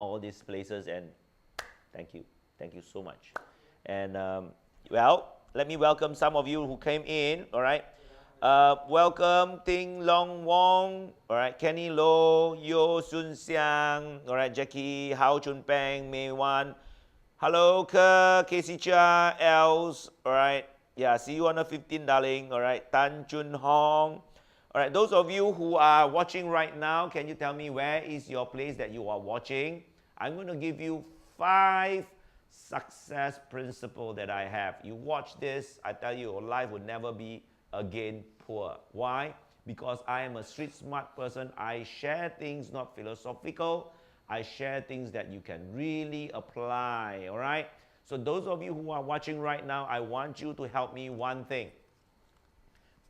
all these places, and thank you so much. And well, let me welcome some of you who came in. All right, welcome Ting Long Wong. All right, Kenny Low, Yo Sun Xiang. All right, Jackie, Hao Chun Peng, Mei Wan. Hello, Ke, Casey Cha, Els. All right, yeah, see you on the 15th, darling. All right, Tan Chun Hong. All right, those of you who are watching right now, can you tell me where is your place that you are watching? I'm going to give you 5 success principles that I have. You watch this, I tell you, your life will never be again poor. Why? Because I am a street smart person. I share things not philosophical. I share things that you can really apply, all right? So those of you who are watching right now, I want you to help me one thing.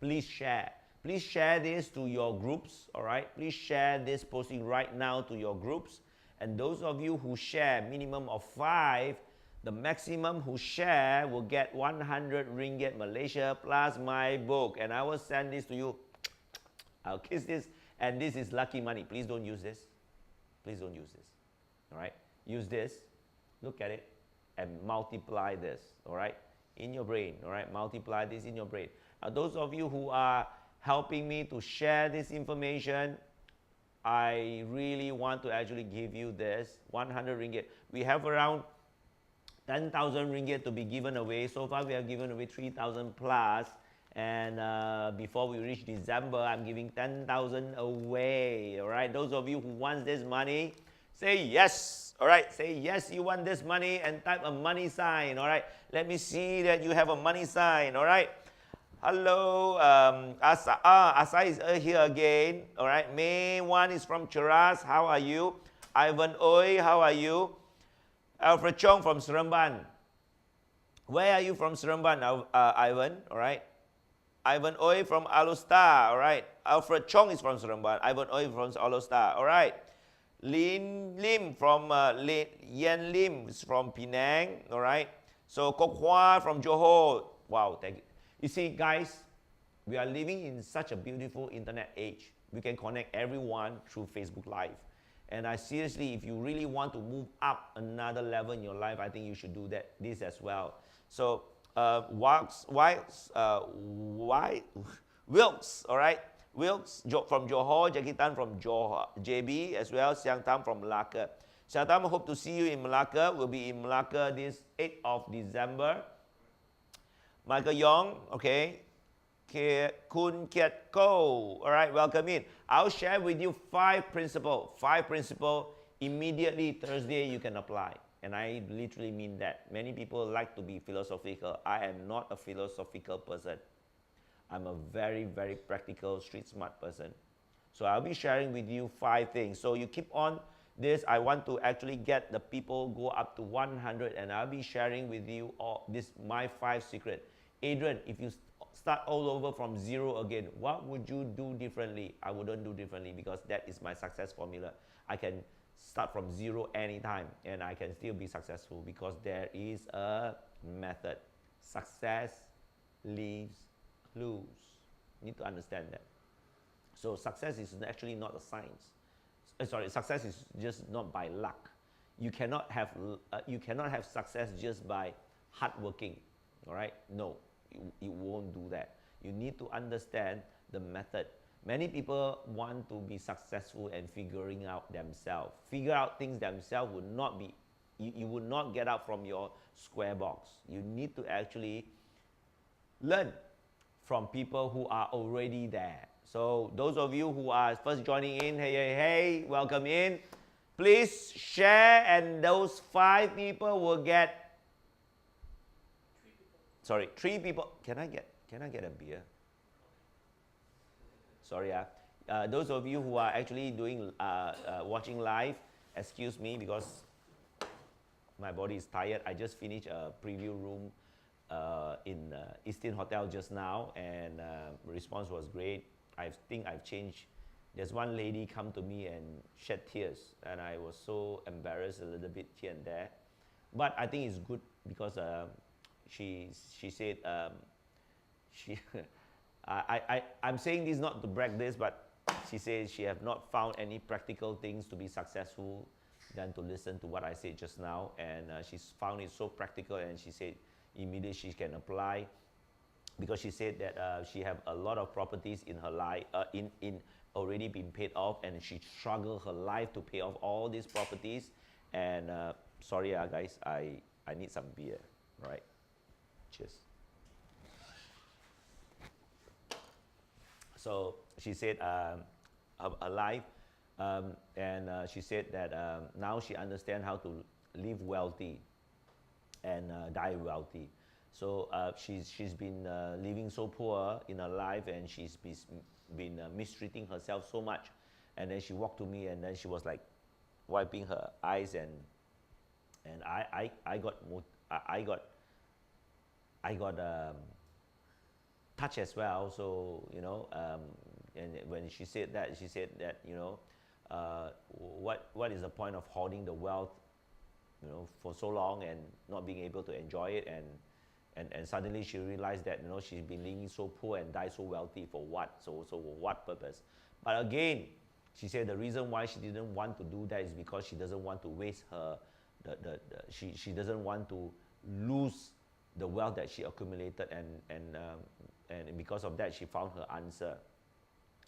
Please share. Please share this to your groups, all right? Please share this posting right now to your groups. And those of you who share minimum of 5, the maximum who share will get 100 ringgit Malaysia plus my book. And I will send this to you. I'll kiss this. And this is lucky money. Please don't use this. Please don't use this, all right? Use this, look at it, and multiply this, all right? In your brain, all right? Multiply this in your brain. Those of you who are helping me to share this information, I really want to actually give you this 100 ringgit. We have around 10,000 ringgit to be given away. So far, we have given away 3,000 plus. And before we reach December, I'm giving 10,000 away. All right, those of you who want this money, say yes. All right, say yes, you want this money, and type a money sign. All right, let me see that you have a money sign. All right. Hello, Asa. Asa is here again. All right, May One is from Cheras. How are you? Ivan Oi, how are you? Alfred Chong from Seremban. Where are you from Seremban, Ivan? All right. Ivan Oi from Alustar, all right. Alfred Chong is from Seremban. Ivan Oi from Alustar, all right. Lin Lim from Yen Lim is from Penang, all right. So Kok Hua from Johor. Wow, thank you. You see, guys, we are living in such a beautiful internet age. We can connect everyone through Facebook Live. And I seriously, if you really want to move up another level in your life, I think you should do this as well. So Wilkes, all right. Wilkes from Johor, Jackie Tan from Johor, JB as well, Siang Tam from Malacca. Siang Tam, hope to see you in Malacca. We'll be in Malacca this 8th of December. Michael Yong, okay. Kun Kiat Ko, all right, welcome in. I'll share with you 5 principles. 5 principles immediately Thursday you can apply. And I literally mean that. Many people like to be philosophical. I am not a philosophical person. I'm a very, very practical, street smart person. So I'll be sharing with you 5 things. So you keep on this. I want to actually get the people go up to 100, and I'll be sharing with you all this, my 5 secret. Adrian, if you start all over from 0 again, what would you do differently? I wouldn't do differently because that is my success formula. I can start from 0 anytime and I can still be successful because there is a method. Success leaves clues. You need to understand that. So success is actually not a science. Success is just not by luck. You cannot have success just by hard working. All right? No, you won't do that. You need to understand the method. Many people want to be successful and figuring out themselves. Figure out things themselves would not be, you would not get out from your square box. You need to actually learn from people who are already there. So those of you who are first joining in, hey, welcome in. Please share, and those 5 people will get, 3 people. Can I get a beer? Sorry, those of you who are actually doing watching live, excuse me because my body is tired. I just finished a preview room in Eastern Hotel just now, and response was great. I think I've changed. There's one lady come to me and shed tears, and I was so embarrassed a little bit here and there. But I think it's good because she said I'm saying this not to brag this, but she says she have not found any practical things to be successful than to listen to what I said just now, and she's found it so practical, and she said immediately she can apply, because she said that she have a lot of properties in her life, in already been paid off, and she struggled her life to pay off all these properties. And sorry, guys, I need some beer. All right, cheers. So she said her life, and she said that now she understands how to live wealthy and die wealthy. So she's been living so poor in her life, and she's been mistreating herself so much. And then she walked to me, and then she was like wiping her eyes, and I got touched as well. So you know, and when she said that, you know, what is the point of hoarding the wealth, you know, for so long and not being able to enjoy it, and suddenly she realized that, you know, she's been living so poor and died so wealthy for what? So for what purpose? But again, she said the reason why she didn't want to do that is because she doesn't want to waste her, she doesn't want to lose the wealth that she accumulated, and because of that she found her answer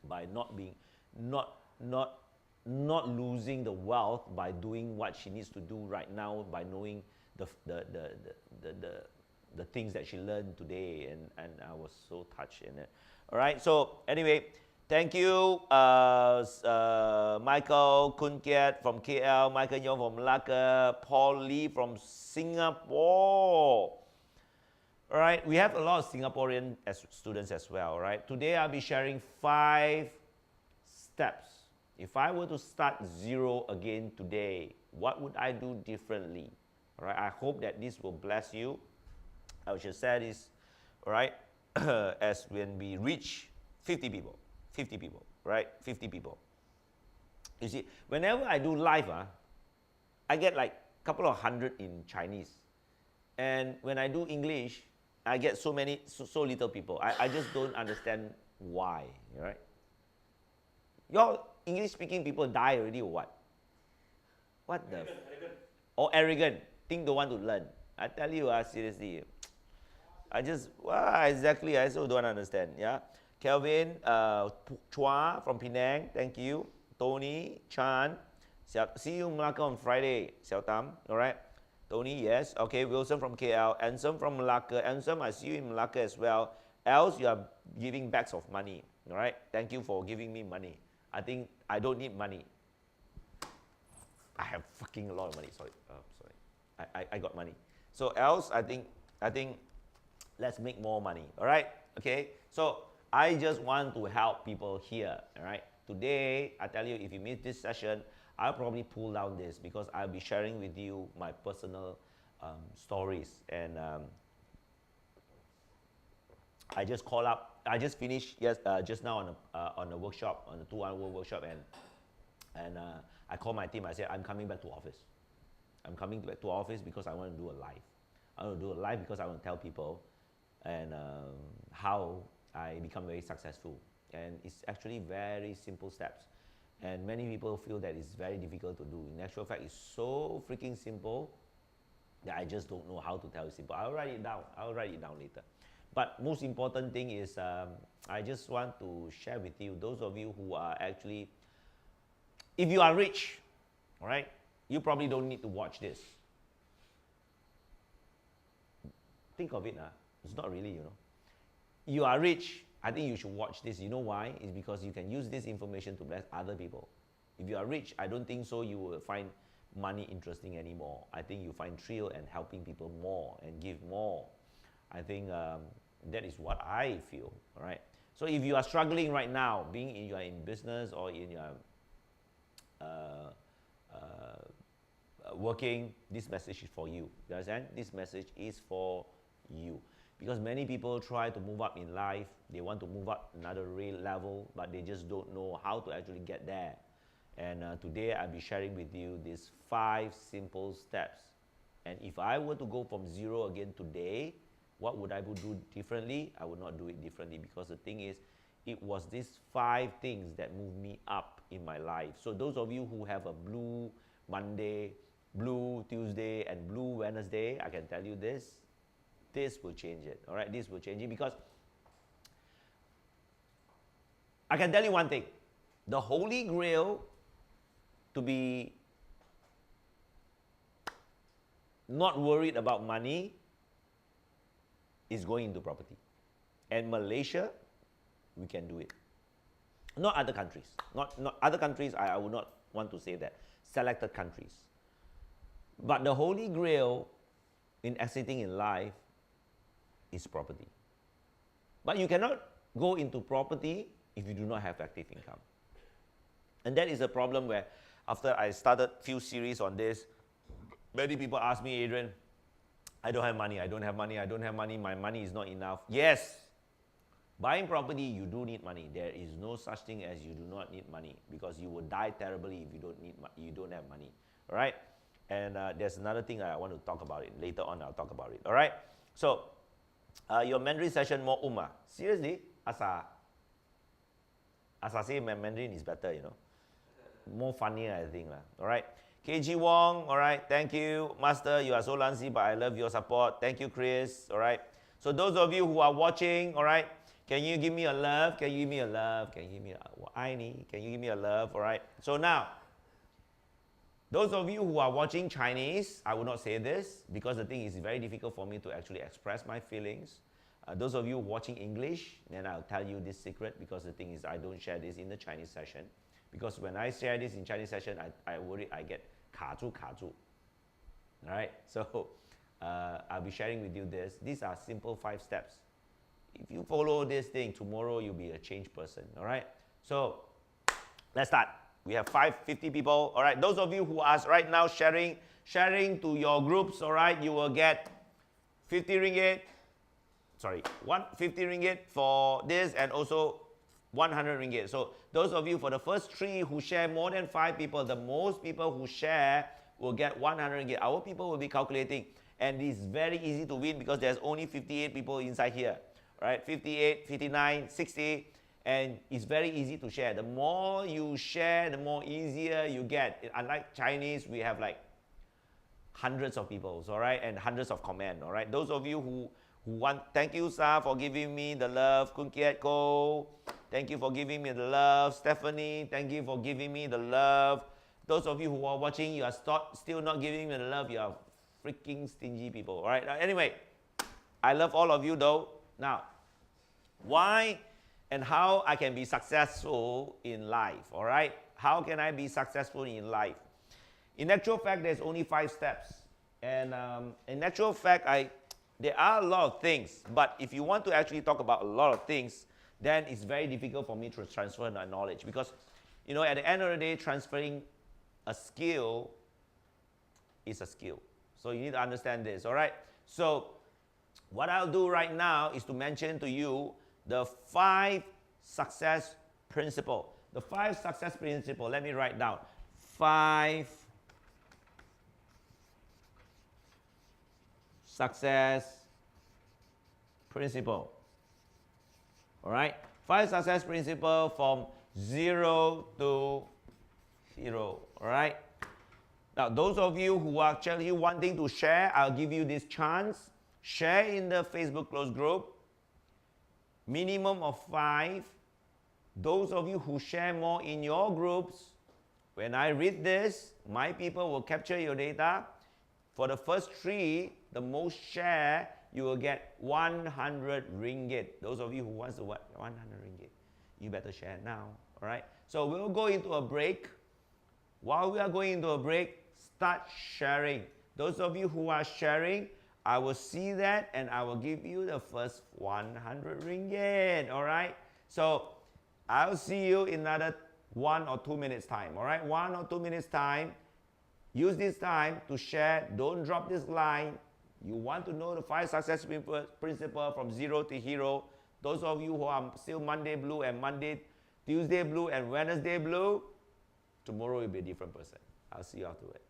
by not losing the wealth, by doing what she needs to do right now, by knowing the things that she learned today, and I was so touched in it. All right, so anyway, thank you, Michael Kun Kiat from KL, Michael Yong from Malacca, Paul Lee from Singapore. All right, we have a lot of Singaporean students as well. All right, today I'll be sharing 5 steps. If I were to start zero again today, what would I do differently? All right, I hope that this will bless you. I should say this, all right, as when we reach 50 people, right? 50 people. You see, whenever I do live, I get like a couple of hundred in Chinese. And when I do English, I get so little people. I just don't understand why, right? Your English speaking people die already or what? What the? Arrogant. Or arrogant, think don't want to learn. I tell you, seriously. Exactly, I also don't understand, yeah. Kelvin Chua from Penang, thank you. Tony Chan, see you in Malacca on Friday, Xiao Tam, all right. Tony, yes, okay. Wilson from KL, Ansem from Malacca. Ansem, I see you in Malacca as well. Else, you are giving bags of money, all right. Thank you for giving me money. I think I don't need money. I have fucking a lot of money, sorry. I got money. So else, I think let's make more money, all right? Okay, so I just want to help people here, all right? Today, I tell you, if you miss this session, I'll probably pull down this because I'll be sharing with you my personal stories. And I just finished just now on a workshop, on a 2-hour workshop, and I called my team. I said, I'm coming back to office. I'm coming back to office because I want to do a live. I want to do a live because I want to tell people and how I become very successful. And it's actually very simple steps. And many people feel that it's very difficult to do. In actual fact, it's so freaking simple that I just don't know how to tell you simple. I'll write it down. I'll write it down later. But most important thing is I just want to share with you, those of you who are actually, if you are rich, all right, you probably don't need to watch this. Think of it, it's not really, you know. You are rich, I think you should watch this. You know why? It's because you can use this information to bless other people. If you are rich, I don't think so you will find money interesting anymore. I think you find thrill and helping people more and give more. I think that is what I feel, all right? So if you are struggling right now, you are in business or in your working, this message is for you. You understand? This message is for you. Because many people try to move up in life, they want to move up another real level, but they just don't know how to actually get there. And today I'll be sharing with you these 5 simple steps. And if I were to go from zero again today, what would I do differently? I would not do it differently, because the thing is, it was these 5 things that moved me up in my life. So those of you who have a blue Monday, blue Tuesday, and blue Wednesday, I can tell you this will change it. All right, this will change it, because I can tell you one thing. The Holy Grail to be not worried about money is going into property. And Malaysia, we can do it. Not other countries. Not other countries, I would not want to say that. Selected countries. But the Holy Grail in exiting in life is property. But you cannot go into property if you do not have active income. And that is a problem where after I started few series on this, many people ask me, Adrian, I don't have money, my money is not enough. Yes, buying property, you do need money. There is no such thing as you do not need money, because you will die terribly if you don't have money. All right? And there's another thing I want to talk about it. Later on, I'll talk about it. All right? So, your Mandarin session more Seriously? Asa say my Mandarin is better, you know. More funnier, I think. All right? KG Wong, all right, thank you. Master, you are so lazy, but I love your support. Thank you, Chris, all right. So those of you who are watching, all right, can you give me a love? Can you give me a love? Can you give me can you give me a love, all right? So now, those of you who are watching Chinese, I will not say this, because the thing is very difficult for me to actually express my feelings. Those of you watching English, then I'll tell you this secret, because the thing is I don't share this in the Chinese session. Because when I share this in Chinese session, I worry I get 卡住. All right, so I'll be sharing with you this. These are simple 5 steps. If you follow this thing, tomorrow you'll be a changed person. All right, so let's start. We have 50 people. All right, those of you who are right now sharing to your groups, all right, you will get 50 ringgit. Sorry, 150 ringgit for this, and also 100 ringgit. So those of you, for the first 3 who share more than 5 people, the most people who share will get 100 ringgit. Our people will be calculating, and it's very easy to win because there's only 58 people inside here, right? 58, 59, 60, and it's very easy to share. The more you share, the more easier you get. Unlike Chinese, we have like hundreds of people, all right, and hundreds of comments, all right. Those of you who want, thank you, Sa, for giving me the love. Kun Kiet Ko, thank you for giving me the love. Stephanie, thank you for giving me the love. Those of you who are watching, you are still not giving me the love. You are freaking stingy people, all right? Anyway, I love all of you though. Now, why and how I can be successful in life, all right? How can I be successful in life? In actual fact, there's only 5 steps. And in actual fact, there are a lot of things, but if you want to actually talk about a lot of things, then it's very difficult for me to transfer my knowledge, because, you know, at the end of the day, transferring a skill is a skill. So you need to understand this, all right? So what I'll do right now is to mention to you the 5 success principles. The 5 success principles, let me write down. 5 success principle. All right, 5 success principle from 0 to hero. All right. Now, those of you who are actually wanting to share, I'll give you this chance. Share in the Facebook closed group. Minimum of 5. Those of you who share more in your groups, when I read this, my people will capture your data. For the first 3, the most share, you will get 100 ringgit. Those of you who wants to what? 100 ringgit. You better share now, all right? So we'll go into a break. While we are going into a break, start sharing. Those of you who are sharing, I will see that and I will give you the first 100 ringgit, all right? So I'll see you in another 1 or 2 minutes time, all right? 1 or 2 minutes time. Use this time to share. Don't drop this line. You want to know the 5 success principles from 0 to hero. Those of you who are still Monday blue and Tuesday blue and Wednesday blue, tomorrow will be a different person. I'll see you afterward.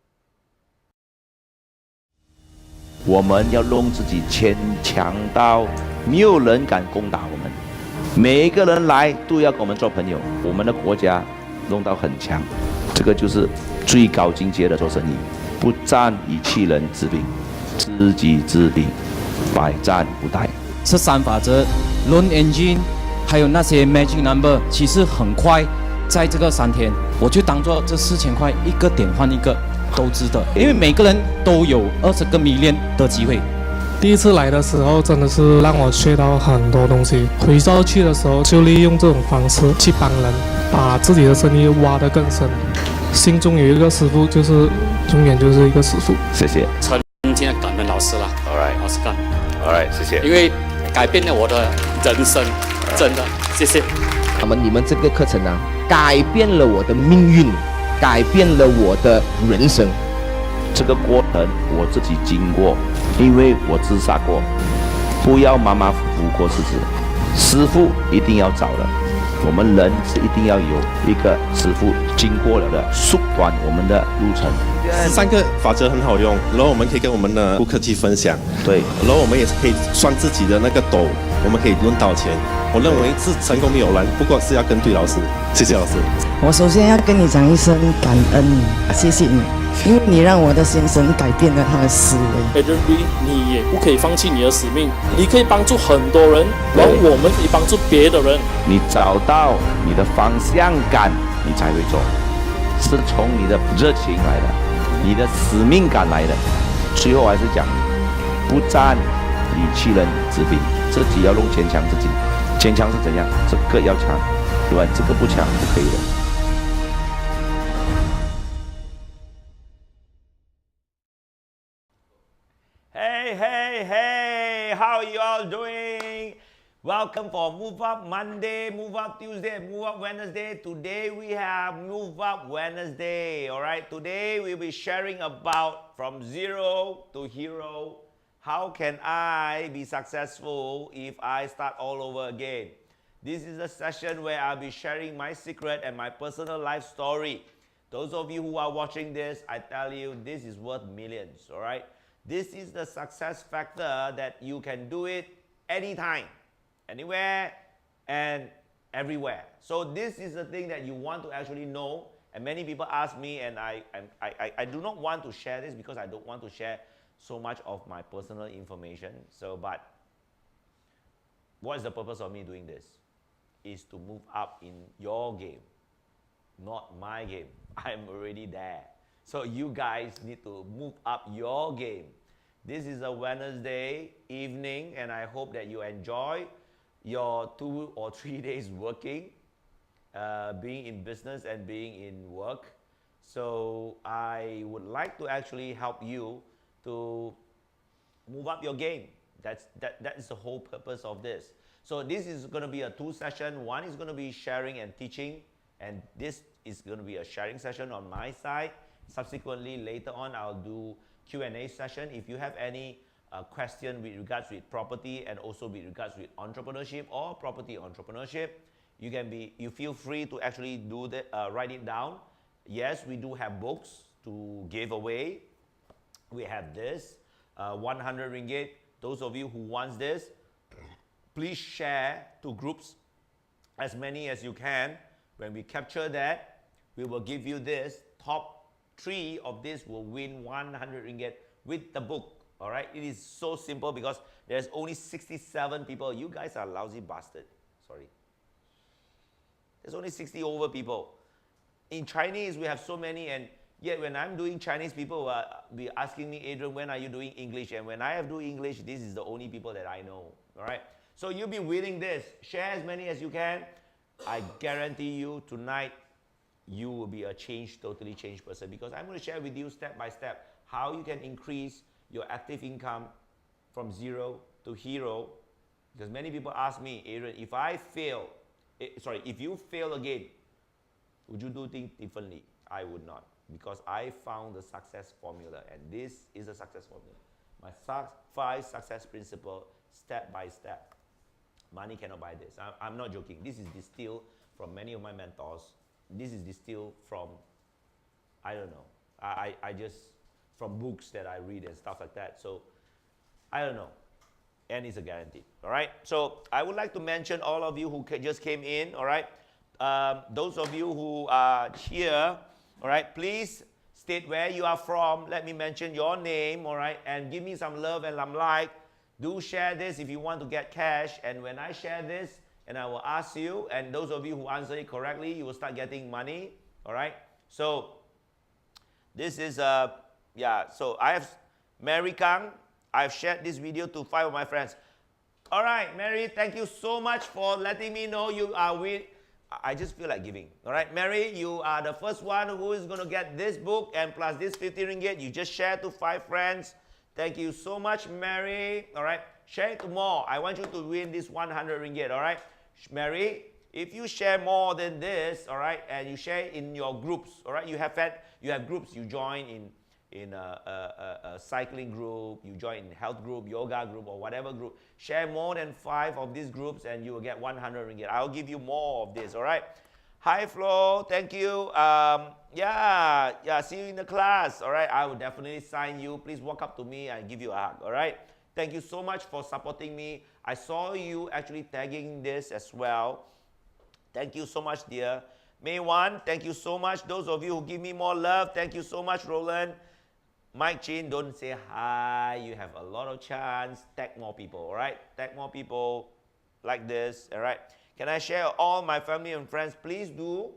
我们要弄自己牵强到没有人敢攻打我们，每一个人来都要跟我们做朋友，我们的国家弄到很强。这个就是最高境界的做生意，不战以其人之兵，知己知彼，百战不殆。13法则、Loan Engine， 还有那些 Magic Number， 其实很快，在这个3天，我就当做这4000块一个点换一个都值得，因为每个人都有20个million的机会。第一次来的时候，真的是让我学到很多东西。回到去的时候，就利用这种方式去帮人，把自己的生意挖得更深。心中有一个师傅，就是永远就是一个师傅。谢谢。曾经的感恩老师啦 All right， 老师干 All right， 谢谢。因为改变了我的人生，真的，谢谢。你们这个课程啊，改变了我的命运，改变了我的人生。这个过程我自己经过，因为我自杀过，不要马马虎虎过日子，师傅一定要找的。我们人是一定要有一个师傅经过了的，缩短我们的路程。3个法则很好用，然后我们可以跟我们的顾客去分享，对，然后我们也是可以算自己的那个斗，我们可以论到钱。我认为是成功没有难，不过是要跟对老师。谢谢老师。我首先要跟你讲一声感恩，谢谢你，因为你让我的先生改变了他的思维。Adrian， 你也不可以放弃你的使命，你可以帮助很多人，然后我们可以帮助别的人。你找到你的方向感，你才会做，是从你的热情来的，你的使命感来的。最后还是讲，不战以其人之兵，自己要弄坚强自己。坚强是怎样？这个要强，对吧？这个不强不可以的。Hey, how you all doing? Welcome for Move Up Monday, Move Up Tuesday, Move Up Wednesday. Today we have Move Up Wednesday. All right, today we'll be sharing about from zero to hero. How can I be successful if I start all over again? This is a session where I'll be sharing my secret and my personal life story. Those of you who are watching this, I tell you, this is worth millions, all right? This is the success factor that you can do it anytime, anywhere, and everywhere. So this is the thing that you want to actually know. And many people ask me, and I do not want to share this because I don't want to share so much of my personal information. So, but what is the purpose of me doing this? Is to move up in your game, not my game. I'm already there. So you guys need to move up your game. This is a Wednesday evening, and I hope that you enjoy your 2 or 3 days working, being in business and being in work. So I would like to actually help you to move up your game. That is the whole purpose of this. So this is going to be a 2 session. One is going to be sharing and teaching, and this is going to be a sharing session on my side. Subsequently, later on, I'll do Q&A session. If you have any question with regards with property and also with regards with entrepreneurship or property entrepreneurship, you feel free to actually do that, write it down. Yes, we do have books to give away. We have this, 100 ringgit. Those of you who wants this, please share to groups, as many as you can. When we capture that, we will give you this. Top 3 of this will win 100 ringgit with the book. All right, it is so simple because there's only 67 people. You guys are lousy bastard. Sorry. There's only 60 over people. In Chinese, we have so many, and yet when I'm doing Chinese, people will be asking me, Adrian, when are you doing English? And when I have do English, this is the only people that I know. All right. So you'll be winning this. Share as many as you can. I guarantee you tonight, you will be a totally changed person, because I'm going to share with you step by step how you can increase your active income from zero to hero. Because many people ask me, Adrian, if you fail again, would you do things differently? I would not, because I found the success formula, and this is a success formula. My 5 success principles, step by step. Money cannot buy this. I'm not joking. This is distilled from many of my mentors. This is distilled from, I don't know, I just, from books that I read and stuff like that. So, I don't know. And it's a guarantee. All right? So, I would like to mention all of you who just came in. All right? Those of you who are here, all right, please state where you are from. Let me mention your name, all right, and give me some love and some like. Do share this if you want to get cash. And when I share this, and I will ask you, and those of you who answer it correctly, you will start getting money, all right? So this is, yeah, so I have Mary Kang. I've shared this video to 5 of my friends. All right, Mary, thank you so much for letting me know you are with. I just feel like giving. All right, Mary, you are the first one who is going to get this book and plus this 50 ringgit. You just share to 5 friends. Thank you so much, Mary. All right, share it to more. I want you to win this 100 ringgit. All right, Mary, if you share more than this, all right, and you share in your groups, all right, you have groups. You join in a cycling group, you join in health group, yoga group, or whatever group. Share more than 5 of these groups and you will get 100 ringgit. I'll give you more of this, all right? Hi, Flo, thank you. Yeah, see you in the class, all right? I will definitely sign you. Please walk up to me and give you a hug, all right? Thank you so much for supporting me. I saw you actually tagging this as well. Thank you so much, dear. May 1, thank you so much. Those of you who give me more love, thank you so much, Roland. Mike Chin, don't say hi. You have a lot of chance. Tag more people, all right? Tag more people like this, all right? Can I share all my family and friends? Please do,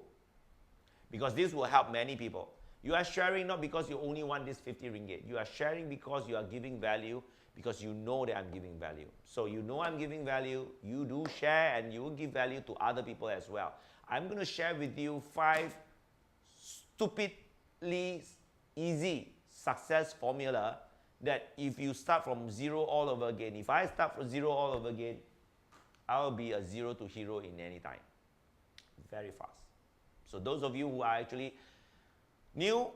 because this will help many people. You are sharing not because you only want this 50 ringgit. You are sharing because you are giving value, because you know that I'm giving value. So you know I'm giving value. You do share and you will give value to other people as well. I'm going to share with you 5 stupidly easy success formula that if you start from 0 all over again, if I start from 0 all over again, I'll be a 0 to hero in any time. Very fast. So those of you who are actually new,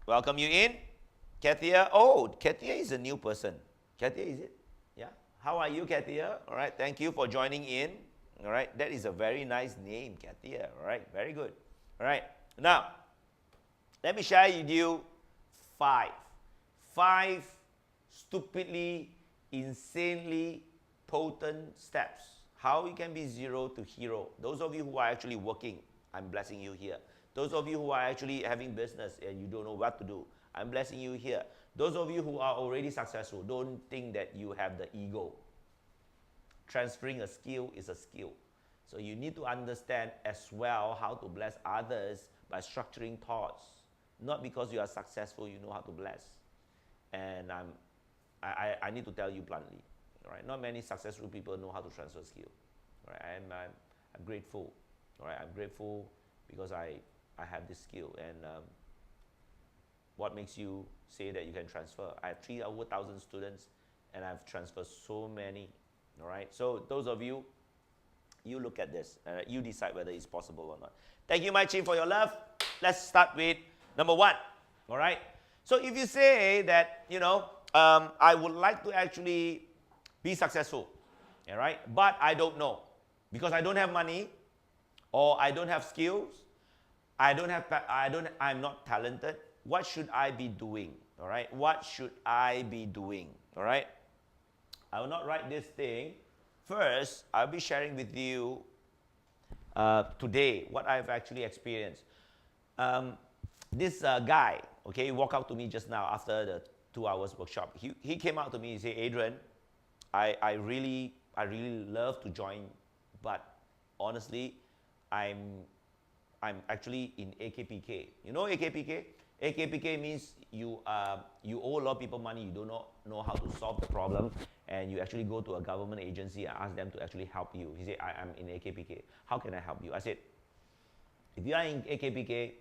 welcome you in. Katia, oh, Katia is a new person. Katia, is it? Yeah. How are you, Katia? All right, thank you for joining in. All right, that is a very nice name, Katia. All right, very good. All right, now, let me share with you 5 stupidly, insanely potent steps. How you can be 0 to hero. Those of you who are actually working, I'm blessing you here. Those of you who are actually having business and you don't know what to do, I'm blessing you here. Those of you who are already successful, don't think that you have the ego. Transferring a skill is a skill. So you need to understand as well how to bless others by structuring thoughts. Not because you are successful, you know how to bless. And I need to tell you bluntly, all right? Not many successful people know how to transfer skill. All right? I'm grateful. All right? I'm grateful because I have this skill. And what makes you say that you can transfer? I have over 1,000 students, and I've transferred so many. All right? So those of you, you look at this. You decide whether it's possible or not. Thank you, my chief, for your love. Let's start with number 1. All right? So if you say that, you know, I would like to actually be successful, all right, but I don't know because I don't have money, or I don't have skills, I'm not talented. What should I be doing? All right? What should I be doing? All right? I will not write this thing. First, I'll be sharing with you today what I've actually experienced. This guy, okay, walked out to me just now after the 2 hours workshop. He came out to me and said, Adrian, I really love to join, but honestly, I'm actually in AKPK. You know AKPK? AKPK means you owe a lot of people money, you do not know how to solve the problem, and you actually go to a government agency and ask them to actually help you. He said, I'm in AKPK. How can I help you? I said, if you are in AKPK,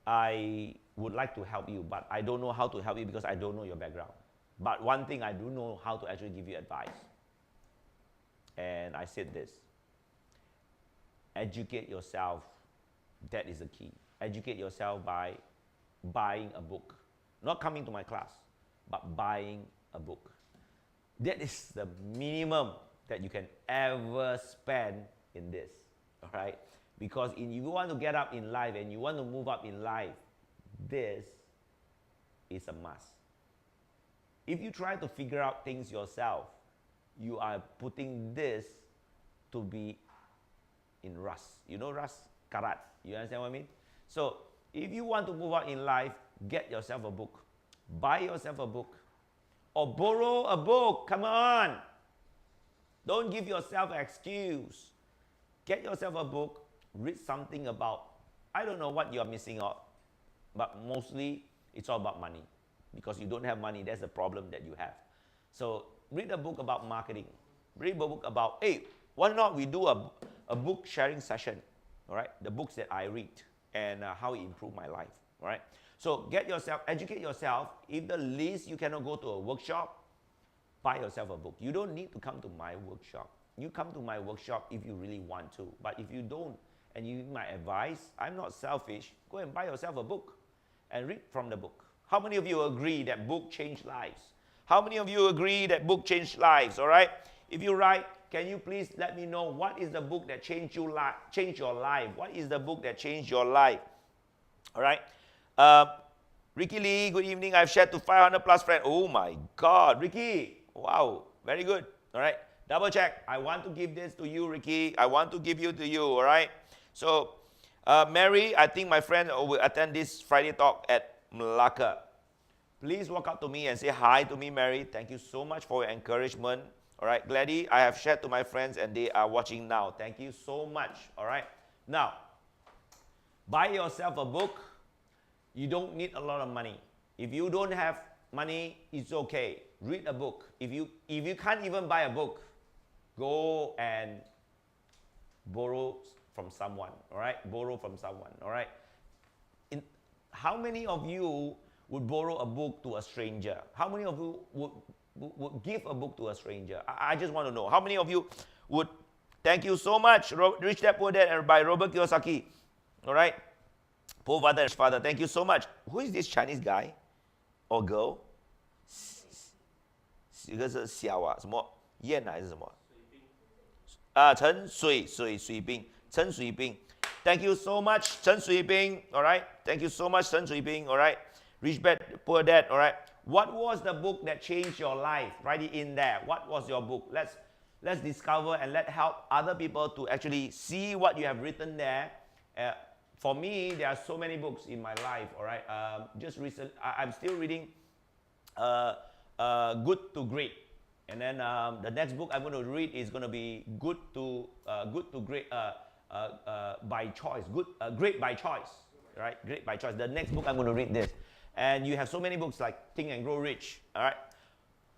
I would like to help you, but I don't know how to help you because I don't know your background. But one thing I do know how to actually give you advice. And I said this, educate yourself. That is the key. Educate yourself by buying a book. Not coming to my class, but buying a book. That is the minimum that you can ever spend in this, all right? Because if you want to get up in life and you want to move up in life, this is a must. If you try to figure out things yourself, you are putting this to be in rust. You know rust? Karat. You understand what I mean? So If you want to move out in life, get yourself a book. Buy yourself a book. Or borrow a book. Come on. Don't give yourself an excuse. Get yourself a book. Read something about, I don't know what you're missing out. But mostly, it's all about money. Because you don't have money, that's the problem that you have. So read a book about marketing. Read a book about, hey, why not we do a book sharing session, all right? The books that I read and how it improved my life, all right? So get yourself, educate yourself. If the least you cannot go to a workshop, buy yourself a book. You don't need to come to my workshop. You come to my workshop if you really want to. But if you don't, and you need my advice, I'm not selfish, go and buy yourself a book and read from the book. How many of you agree that book changed lives? How many of you agree that book changed lives, all right? If you write, can you please let me know what is the book that changed your life? What is the book that changed your life? All right? Ricky Lee, good evening. I've shared to 500 plus friends. Oh my God, Ricky. Wow, very good. All right? Double check. I want to give this to you, Ricky. I want to give you to you, all right? So, Mary, I think my friend will attend this Friday talk at Malacca. Please walk up to me and say hi to me, Mary. Thank you so much for your encouragement. All right, Gladys, I have shared to my friends and they are watching now. Thank you so much. All right. Now, buy yourself a book. You don't need a lot of money. If you don't have money, it's okay. Read a book. If you can't even buy a book, go and borrow from someone. All right. Borrow from someone. All right. How many of you would borrow a book to a stranger? How many of you would give a book to a stranger? I just want to know. How many of you would? Thank you so much. Rich Dad Poor Dad by Robert Kiyosaki. All right. Poor Father, Rich Father. Thank you so much. Who is this Chinese guy or girl? 一个是小啊，什么燕还是什么？陈水冰。Thank you so much, Chen Sui Bing. All right. Thank you so much, Chen Sui Bing. All right. Rich Dad, Poor Dad. All right. What was the book that changed your life? Write it in there. What was your book? Let's discover and let help other people to actually see what you have written there. For me, there are so many books in my life. All right. Just recent, I'm still reading Good to Great, and then the next book I'm going to read is going to be Good to Great. By choice, great by choice, right? Great by choice. The next book I'm going to read this, and you have so many books like Think and Grow Rich. All right,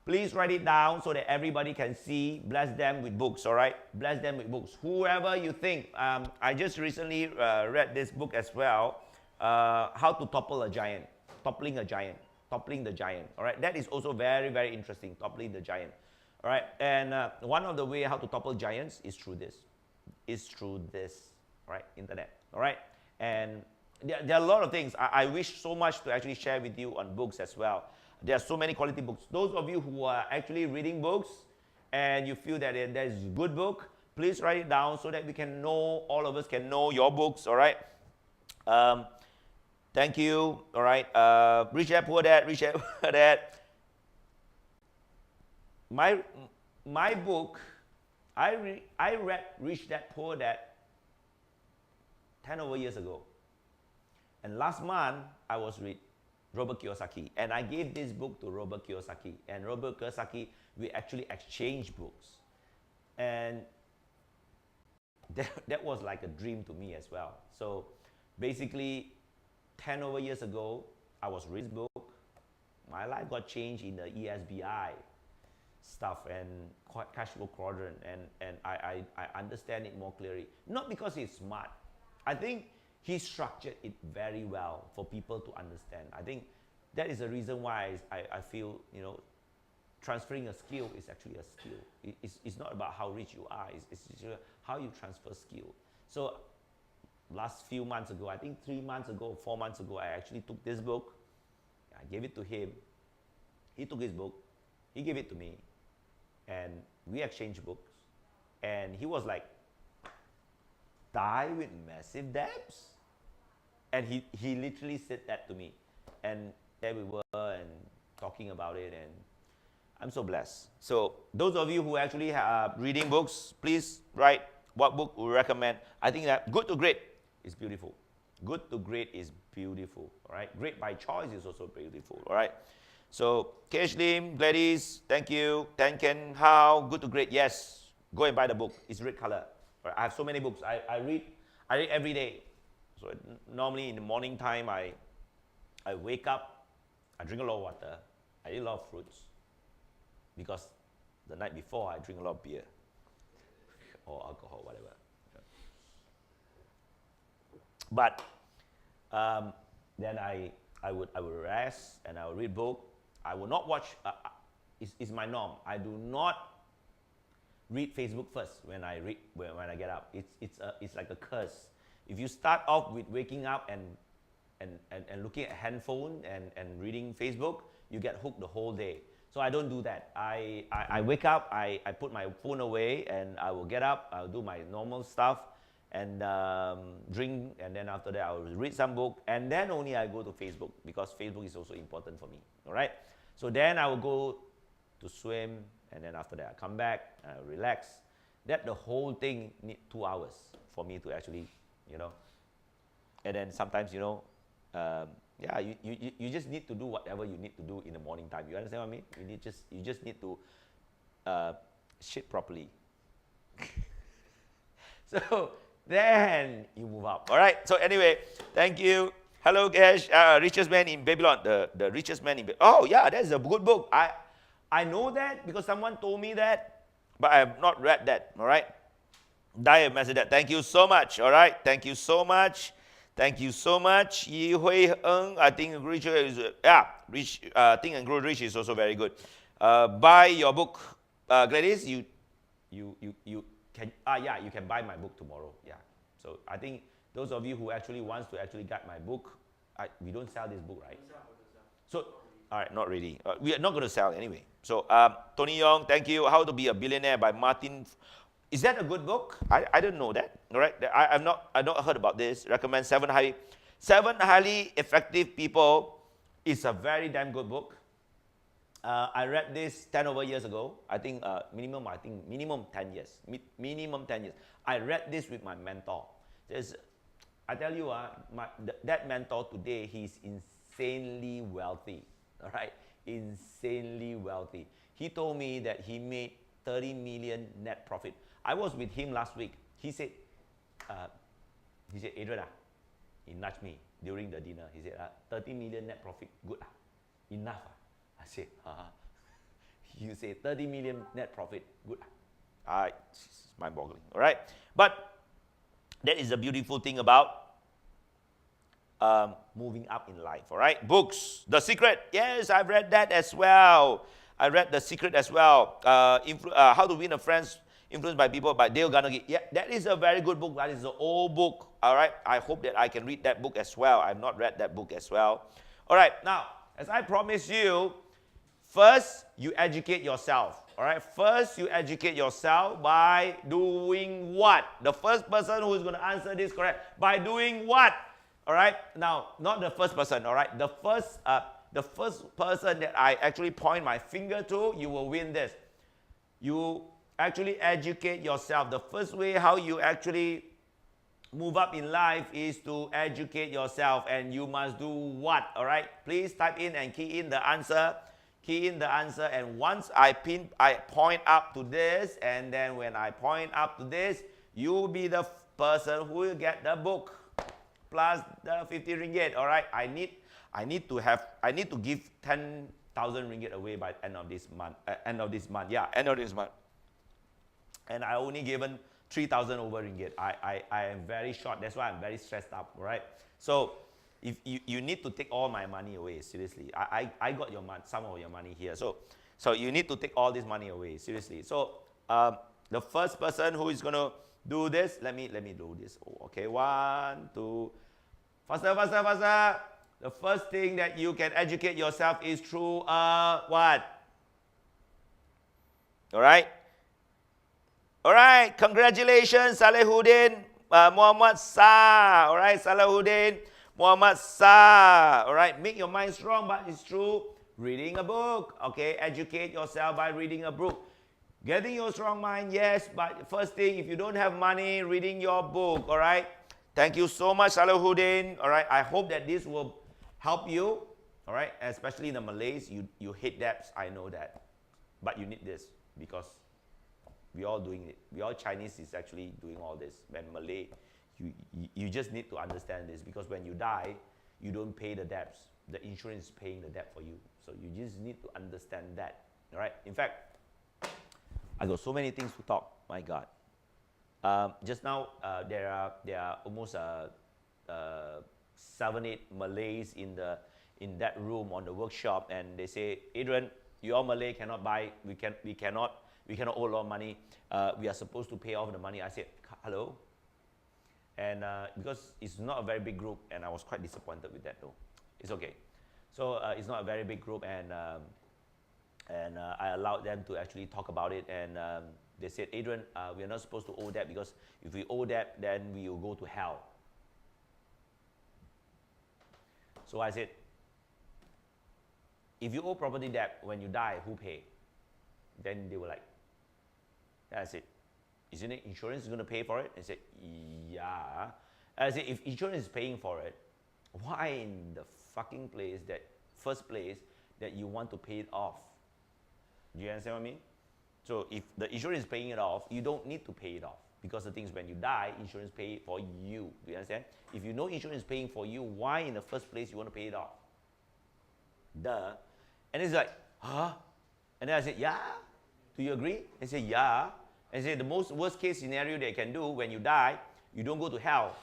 please write it down so that everybody can see. Bless them with books. All right, bless them with books. Whoever you think. I just recently read this book as well. How to topple a giant, toppling the giant. All right, that is also very, very interesting. Toppling the giant. All right, and one of the way how to topple giants is through this. Right? Internet, all right? And there are a lot of things. I wish so much to actually share with you on books as well. There are so many quality books. Those of you who are actually reading books and you feel that there's a good book, please write it down so that we can know, all of us can know your books, all right? Thank you, all right? Rich Dad, Poor Dad, Rich Dad, Poor Dad. My book, I read Rich Dad Poor Dad 10 over years ago. And last month, I was with Robert Kiyosaki. And I gave this book to Robert Kiyosaki. And Robert Kiyosaki, we actually exchanged books. And that was like a dream to me as well. So basically, 10 over years ago, I was reading this book. My life got changed in the ESBI stuff and cash flow quadrant, and I understand it more clearly. Not because he's smart. I think he structured it very well for people to understand. I think that is the reason why I feel, you know, transferring a skill is actually a skill. It's not about how rich you are, it's how you transfer skill. So last few months ago, I think 3 months ago, 4 months ago, I actually took this book, I gave it to him, he took his book, he gave it to me, and we exchanged books. And he was like, die with massive debts? And he literally said that to me. And there we were and talking about it, and I'm so blessed. So those of you who actually are reading books, please write what book we recommend. I think that Good to Great is beautiful. Good to great is beautiful, all right? Great by choice is also beautiful, all right? So, Kesh Lim, Gladys, thank you. Tan Ken How, good to great, yes. Go and buy the book. It's red color. Right? I have so many books. I read every day. So normally in the morning time, I wake up, I drink a lot of water, I eat a lot of fruits, because the night before I drink a lot of beer or alcohol, whatever. But then I would rest and I would read book. I will not watch. It's my norm. I do not read Facebook first when I get up. It's like a curse. If you start off with waking up and looking at handphone and reading Facebook, you get hooked the whole day. So I don't do that. I wake up, I put my phone away, and I will get up, I'll do my normal stuff, and drink, and then after that I will read some book, and then only I go to Facebook, because Facebook is also important for me, all right? So then I will go to swim, and then after that I come back, relax. That the whole thing need 2 hours for me to actually, and then sometimes, yeah, you just need to do whatever you need to do in the morning time. You understand what I mean? You just need to shit properly. So then you move up. All right. So anyway, thank you. Hello, Gash. Richest Man in Babylon. The Richest Man in Babylon. Oh yeah, that's a good book. I know that because someone told me that, but I have not read that. All right. Dire message that. Thank you so much. All right. Thank you so much. Thank you so much. Yi Hui Eng, I think Richard is Think and Grow Rich is also very good. Buy your book, Gladys. You can you can buy my book tomorrow. Yeah. So I think those of you who actually wants to actually get my book, we don't sell this book, right? So all right, not really. We are not going to sell anyway. So Tony Young, thank you. How to Be a Billionaire by Martin. Is that a good book? I don't know that. All right, I've not heard about this. Recommend seven highly effective people. It's a very damn good book. I read this 10 over years ago. I think minimum 10 years. Minimum 10 years. I read this with my mentor. I tell you, that mentor today, he's insanely wealthy. All right, insanely wealthy. He told me that he made 30 million net profit. I was with him last week. He said, Adrian, he nudged me during the dinner. He said, 30 million net profit, good. Enough. I said, you say 30 million net profit, good. It's mind-boggling, all right? But that is the beautiful thing about moving up in life, all right? Books, The Secret. Yes, I've read that as well. I read The Secret as well. How to Win a Friend's Influenced by People by Dale Carnegie. Yeah, that is a very good book. That is an old book. All right. I hope that I can read that book as well. I've not read that book as well. All right. Now, as I promised you, first you educate yourself. All right. First you educate yourself by doing what? The first person who is going to answer this correct. By doing what? All right. Now, not the first person. All right. The first person that I actually point my finger to, you will win this. You actually educate yourself. The first way how you actually move up in life is to educate yourself, and you must do what? All right, please type in and key in the answer. Key in the answer, and once I point up to this, and then when I point up to this, you will be the person who will get the book plus the 50 ringgit. All right, I need to give 10,000 ringgit away by end of this month. End of this month. And I only given 3,000 over ringgit. I am very short. That's why I'm very stressed up, right? So if you need to take all my money away, seriously. I got your money, some of your money here. So you need to take all this money away, seriously. So the first person who is going to do this, let me do this. Oh, okay, 1, 2, faster. The first thing that you can educate yourself is through what? All right? All right, congratulations, Salehuddin Muhammad Sa. All right, Salehuddin Muhammad Sa. All right, make your mind strong, but it's true. Reading a book, okay? Educate yourself by reading a book. Getting your strong mind, yes, but first thing, if you don't have money, reading your book, all right? Thank you so much, Salahuddin. All right, I hope that this will help you. All right, especially in the Malays, you hate debts. I know that, but you need this because we all doing it. We all Chinese is actually doing all this. When Malay, you just need to understand this because when you die, you don't pay the debts. The insurance is paying the debt for you. So you just need to understand that. All right. In fact, I got so many things to talk. My God. Just now, there are almost 7-8 Malays in that room on the workshop, and they say, Adrian, you all Malay cannot buy. We cannot owe a lot of money. We are supposed to pay off the money. I said, hello. And because it's not a very big group, and I was quite disappointed with that though. It's okay. So it's not a very big group, and I allowed them to actually talk about it, and they said, Adrian, we are not supposed to owe debt because if we owe debt, then we will go to hell. So I said, if you owe property debt, when you die, who pay? Then they were like, I said, isn't it insurance going to pay for it? I said, yeah. I said, if insurance is paying for it, why in the fucking first place that you want to pay it off? Do you understand what I mean? So if the insurance is paying it off, you don't need to pay it off. Because the thing is, when you die, insurance pay for you. Do you understand? If you know insurance is paying for you, why in the first place you want to pay it off? Duh. And it's like, huh? And then I said, yeah. Do you agree? They say, yeah. And say the most worst case scenario they can do when you die, you don't go to hell.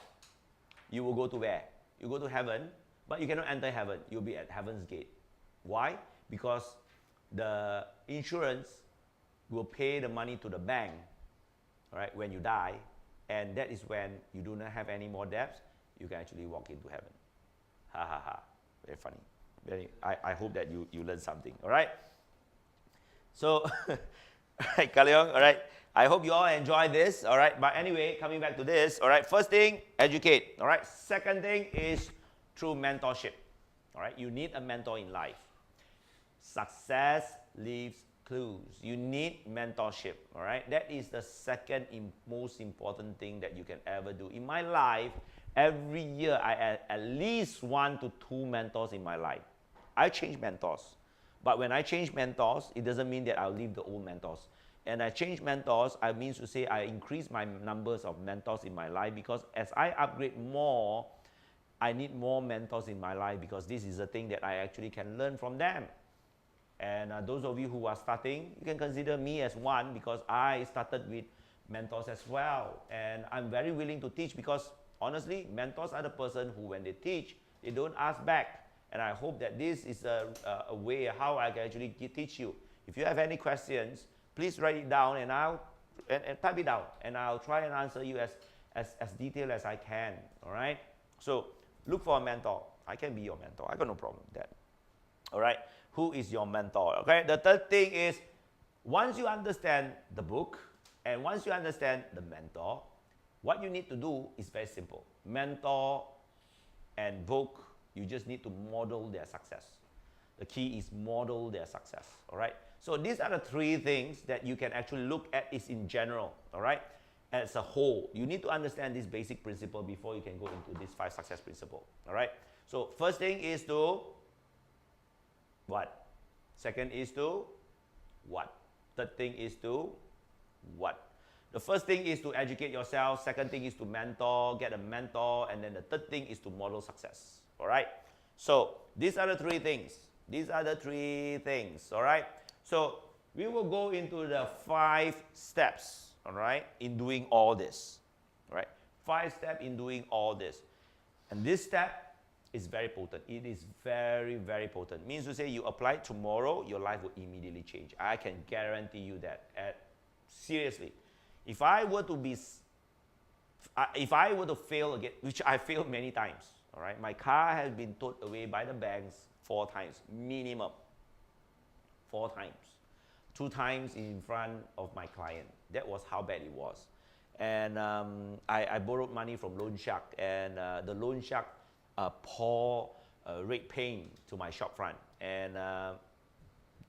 You will go to where? You go to heaven, but you cannot enter heaven. You'll be at heaven's gate. Why? Because the insurance will pay the money to the bank, all right, when you die, and that is when you do not have any more debts, you can actually walk into heaven. Ha ha ha. Very funny. I hope that you learn something, all right? So, all right, Kaleong, all right? I hope you all enjoy this, all right? But anyway, coming back to this, all right? First thing, educate, all right? Second thing is through mentorship, all right? You need a mentor in life. Success leaves clues. You need mentorship, all right? That is the second most important thing that you can ever do. In my life, every year I had at least 1 to 2 mentors in my life. I change mentors. But when I change mentors, it doesn't mean that I'll leave the old mentors. And I change mentors, I mean to say I increase my numbers of mentors in my life because as I upgrade more, I need more mentors in my life because this is the thing that I actually can learn from them. And those of you who are starting, you can consider me as one because I started with mentors as well. And I'm very willing to teach because honestly, mentors are the person who when they teach, they don't ask back. And I hope that this is a way how I can actually teach you. If you have any questions, please write it down and and type it down. And I'll try and answer you as detailed as I can, all right? So look for a mentor. I can be your mentor. I got no problem with that, all right? Who is your mentor, okay? The third thing is once you understand the book and once you understand the mentor, what you need to do is very simple. Mentor and book, you just need to model their success. The key is model their success, all right? So these are the 3 things that you can actually look at is in general, all right? As a whole, you need to understand this basic principle before you can go into this 5 success principle, all right? So first thing is to what? Second is to what? Third thing is to what? The first thing is to educate yourself. Second thing is to mentor, get a mentor. And then the third thing is to model success. All right? So these are the 3 things. These are the 3 things. All right? So we will go into the 5 steps. All right? In doing all this. All right? 5 steps in doing all this. And this step is very potent. It is very, very potent. Means to say you apply it tomorrow, your life will immediately change. I can guarantee you that. Seriously. If I were to fail again, which I failed many times, all right? My car has been towed away by the banks 4 times, minimum. 4 times. 2 times in front of my client. That was how bad it was. And I borrowed money from loan shark, and the loan shark pour red paint to my shop front. And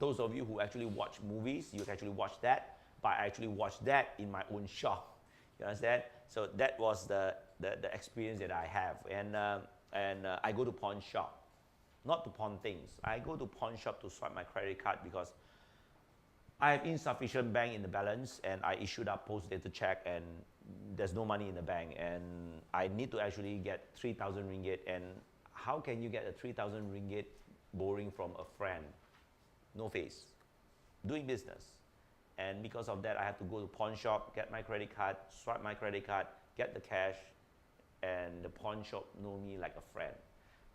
those of you who actually watch movies, you can actually watch that. But I actually watched that in my own shop. You understand? So that was the the experience that I have. And I go to pawn shop, not to pawn things. I go to pawn shop to swipe my credit card because I have insufficient bank in the balance, and I issued up post-dated check, and there's no money in the bank, and I need to actually get 3,000 ringgit. And how can you get a 3,000 ringgit borrowing from a friend? No face, doing business. And because of that, I have to go to pawn shop, get my credit card, swipe my credit card, get the cash, and the pawn shop know me like a friend.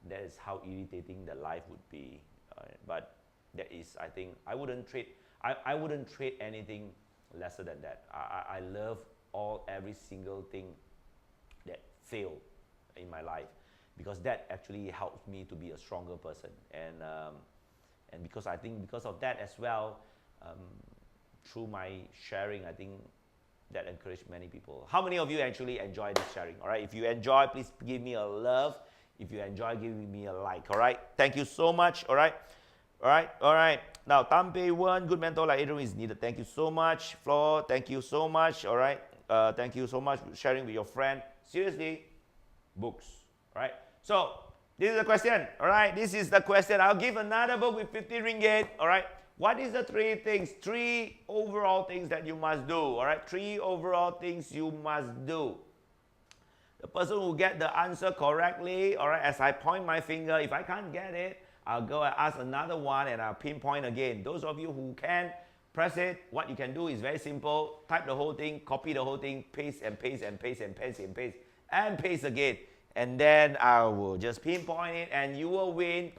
That is how irritating the life would be. But that is, I think, I wouldn't trade anything lesser than that. I love every single thing that failed in my life, because that actually helps me to be a stronger person. And because I think because of that as well, through my sharing, I think that encouraged many people. How many of you actually enjoy this sharing? All right, if you enjoy, please give me a love. If you enjoy, give me a like. All right, thank you so much. All right, all right, all right. Now, Tampei 1, good mentor like Adrian is needed. Thank you so much. Flo, thank you so much. All right, thank you so much for sharing with your friend. Seriously, books. All right, so this is the question. All right, this is the question. I'll give another book with 50 ringgit. All right, what is the 3 things, 3 overall things that you must do? All right, 3 overall things you must do. The person who get the answer correctly, all right, as I point my finger, if I can't get it, I'll go and ask another one, and I'll pinpoint again. Those of you who can, press it. What you can do is very simple. Type the whole thing, copy the whole thing, paste and paste and paste and paste and paste and paste again. And then I will just pinpoint it, and you will win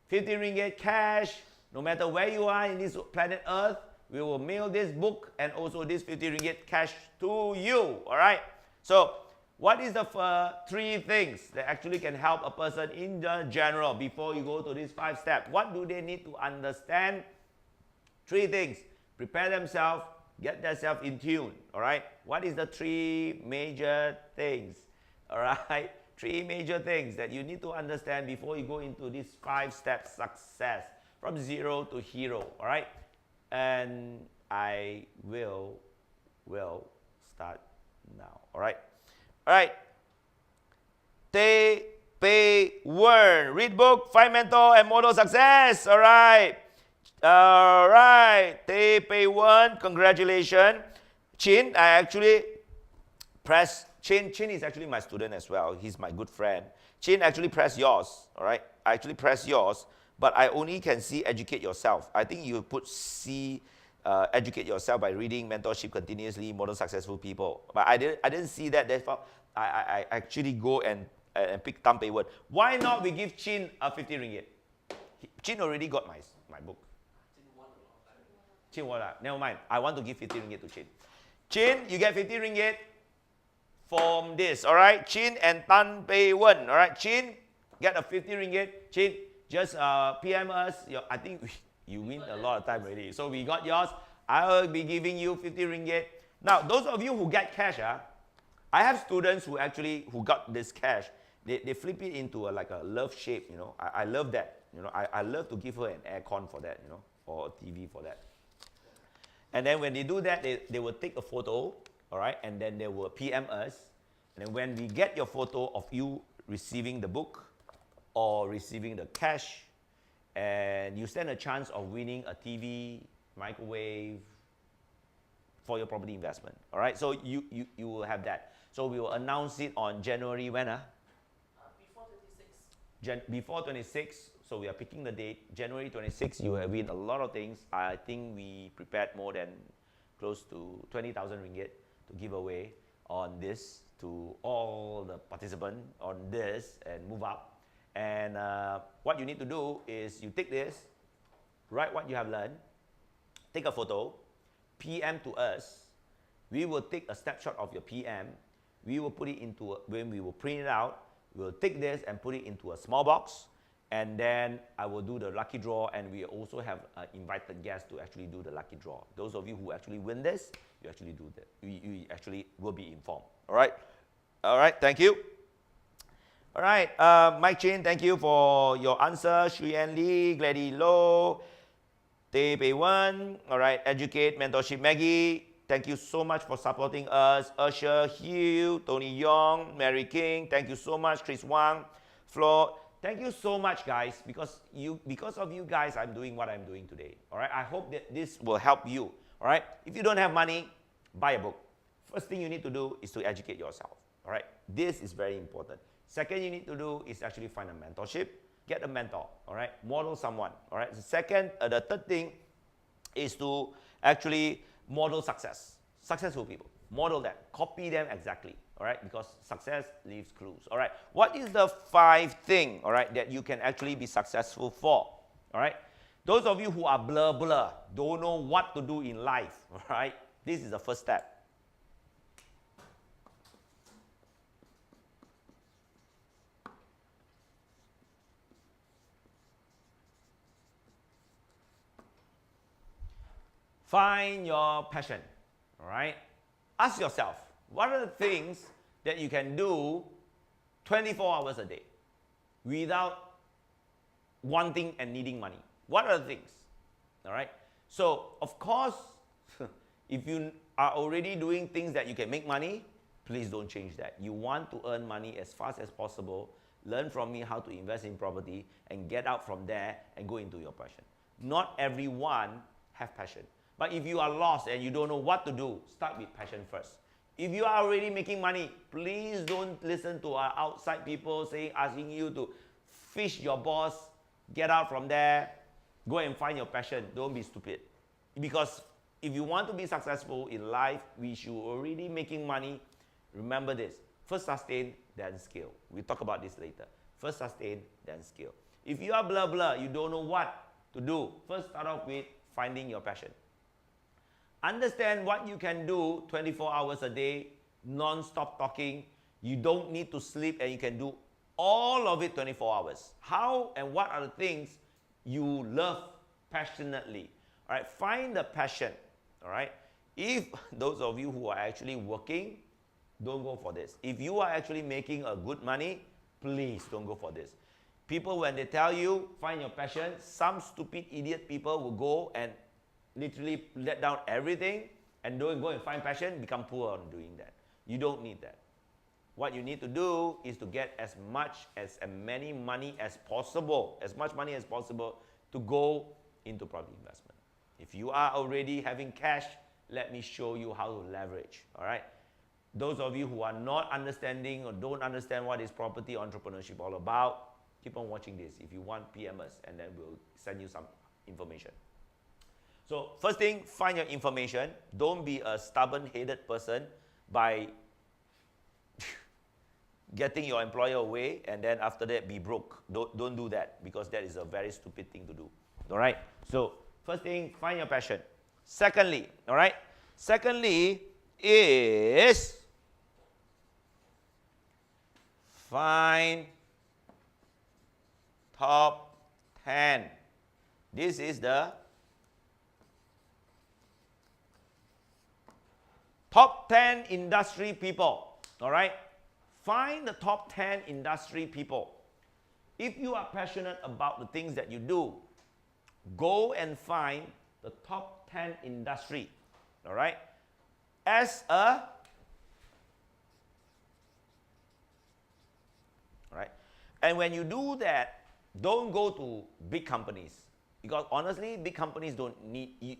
50 ringgit cash. No matter where you are in this planet Earth, we will mail this book and also this 50 ringgit cash to you. All right? So, what is the 3 things that actually can help a person in the general before you go to these 5 steps? What do they need to understand? 3 things. Prepare themselves, get themselves in tune. All right? What is the 3 major things? All right? 3 major things that you need to understand before you go into this 5-step success from 0 to hero. All right? And I will start now. All right? All right. Tay Pei Wen. Read book, find mentor, and model success. All right. All right. Tay Pei Wen, congratulations. Chin, I actually press. Chin is actually my student as well. He's my good friend. Chin actually press yours. All right. I actually press yours, but I only can see educate yourself. I think you put C. Educate yourself by reading mentorship continuously, model successful people. But I didn't see that. Therefore, I actually go and pick Tampei Wen. Why not we give Chin a 50 ringgit? Chin already got my book. Chin won. Never mind. I want to give 50 ringgit to Chin. Chin, you get 50 ringgit from this. All right. Chin and Tampei Wen. All right. Chin, get a 50 ringgit. Chin, just PM us. I think you win a lot of time already. So we got yours. I will be giving you 50 ringgit. Now, those of you who get cash, I have students who got this cash. They flip it into like a love shape, you know. I love that. You know, I love to give her an aircon for that, you know, or a TV for that. And then when they do that, they will take a photo, all right, and then they will PM us. And then when we get your photo of you receiving the book or receiving the cash, and you stand a chance of winning a TV, microwave for your property investment. All right, so you will have that. So we will announce it on January when? Before 26. Before 26. So we are picking the date. January 26. You will win a lot of things. I think we prepared more than close to 20,000 ringgit to give away on this to all the participants on this and move up. And what you need to do is you take this, write what you have learned, take a photo, PM to us. We will take a snapshot of your PM. We will put it into, when we will print it out, we will take this and put it into a small box. And then I will do the lucky draw, and we also have invited guests to actually do the lucky draw. Those of you who actually win this, you actually do that. You actually will be informed. All right? All right, thank you. All right, Mike Chin, thank you for your answer. Shui An Lee, Glady Low, Tay Pei Wen. All right, educate, mentorship, Maggie. Thank you so much for supporting us. Usher, Hugh, Tony Young, Mary King. Thank you so much. Chris Wang, Flo. Thank you so much, guys. Because of you guys, I'm doing what I'm doing today. All right. I hope that this will help you. All right. If you don't have money, buy a book. First thing you need to do is to educate yourself. All right. This is very important. Second, you need to do is actually find a mentorship. Get a mentor. All right. Model someone. All right. The third thing is to actually model successful people. Model them, copy them exactly, all right? Because success leaves clues, all right? What is the 5 thing, all right, that you can actually be successful for, all right? Those of you who are blur, don't know what to do in life, all right? This is the first step. Find your passion, all right? Ask yourself, what are the things that you can do 24 hours a day without wanting and needing money? What are the things, all right? So, of course, if you are already doing things that you can make money, please don't change that. You want to earn money as fast as possible, learn from me how to invest in property, and get out from there and go into your passion. Not everyone have passion. But if you are lost and you don't know what to do, start with passion first. If you are already making money, please don't listen to our outside people asking you to fish your boss, get out from there, go and find your passion. Don't be stupid. Because if you want to be successful in life, we should already making money. Remember this, first sustain, then scale. We'll talk about this later. First sustain, then scale. If you are blur, you don't know what to do, first start off with finding your passion. Understand what you can do 24 hours a day, non-stop talking. You don't need to sleep and you can do all of it 24 hours. How and what are the things you love passionately? All right, find the passion, all right? If those of you who are actually working, don't go for this. If you are actually making a good money, please don't go for this. People, when they tell you, find your passion, some stupid idiot people will go and literally let down everything and don't go and find passion, become poor on doing that. You don't need that. What you need to do is to get as much money as possible to go into property investment. If you are already having cash, let me show you how to leverage, all right? Those of you who are not understanding or don't understand what is property entrepreneurship all about, keep on watching this. If you want, PM us and then we'll send you some information. So first thing, find your information. Don't be a stubborn-headed person by getting your employer away and then after that be broke. Don't do that because that is a very stupid thing to do. All right? So first thing, find your passion. Secondly, all right? Secondly is find top 10. This is the top 10 industry people, all right? Find the top 10 industry people. If you are passionate about the things that you do, go and find the top 10 industry, all right? All right? And when you do that, don't go to big companies because honestly, big companies don't need you.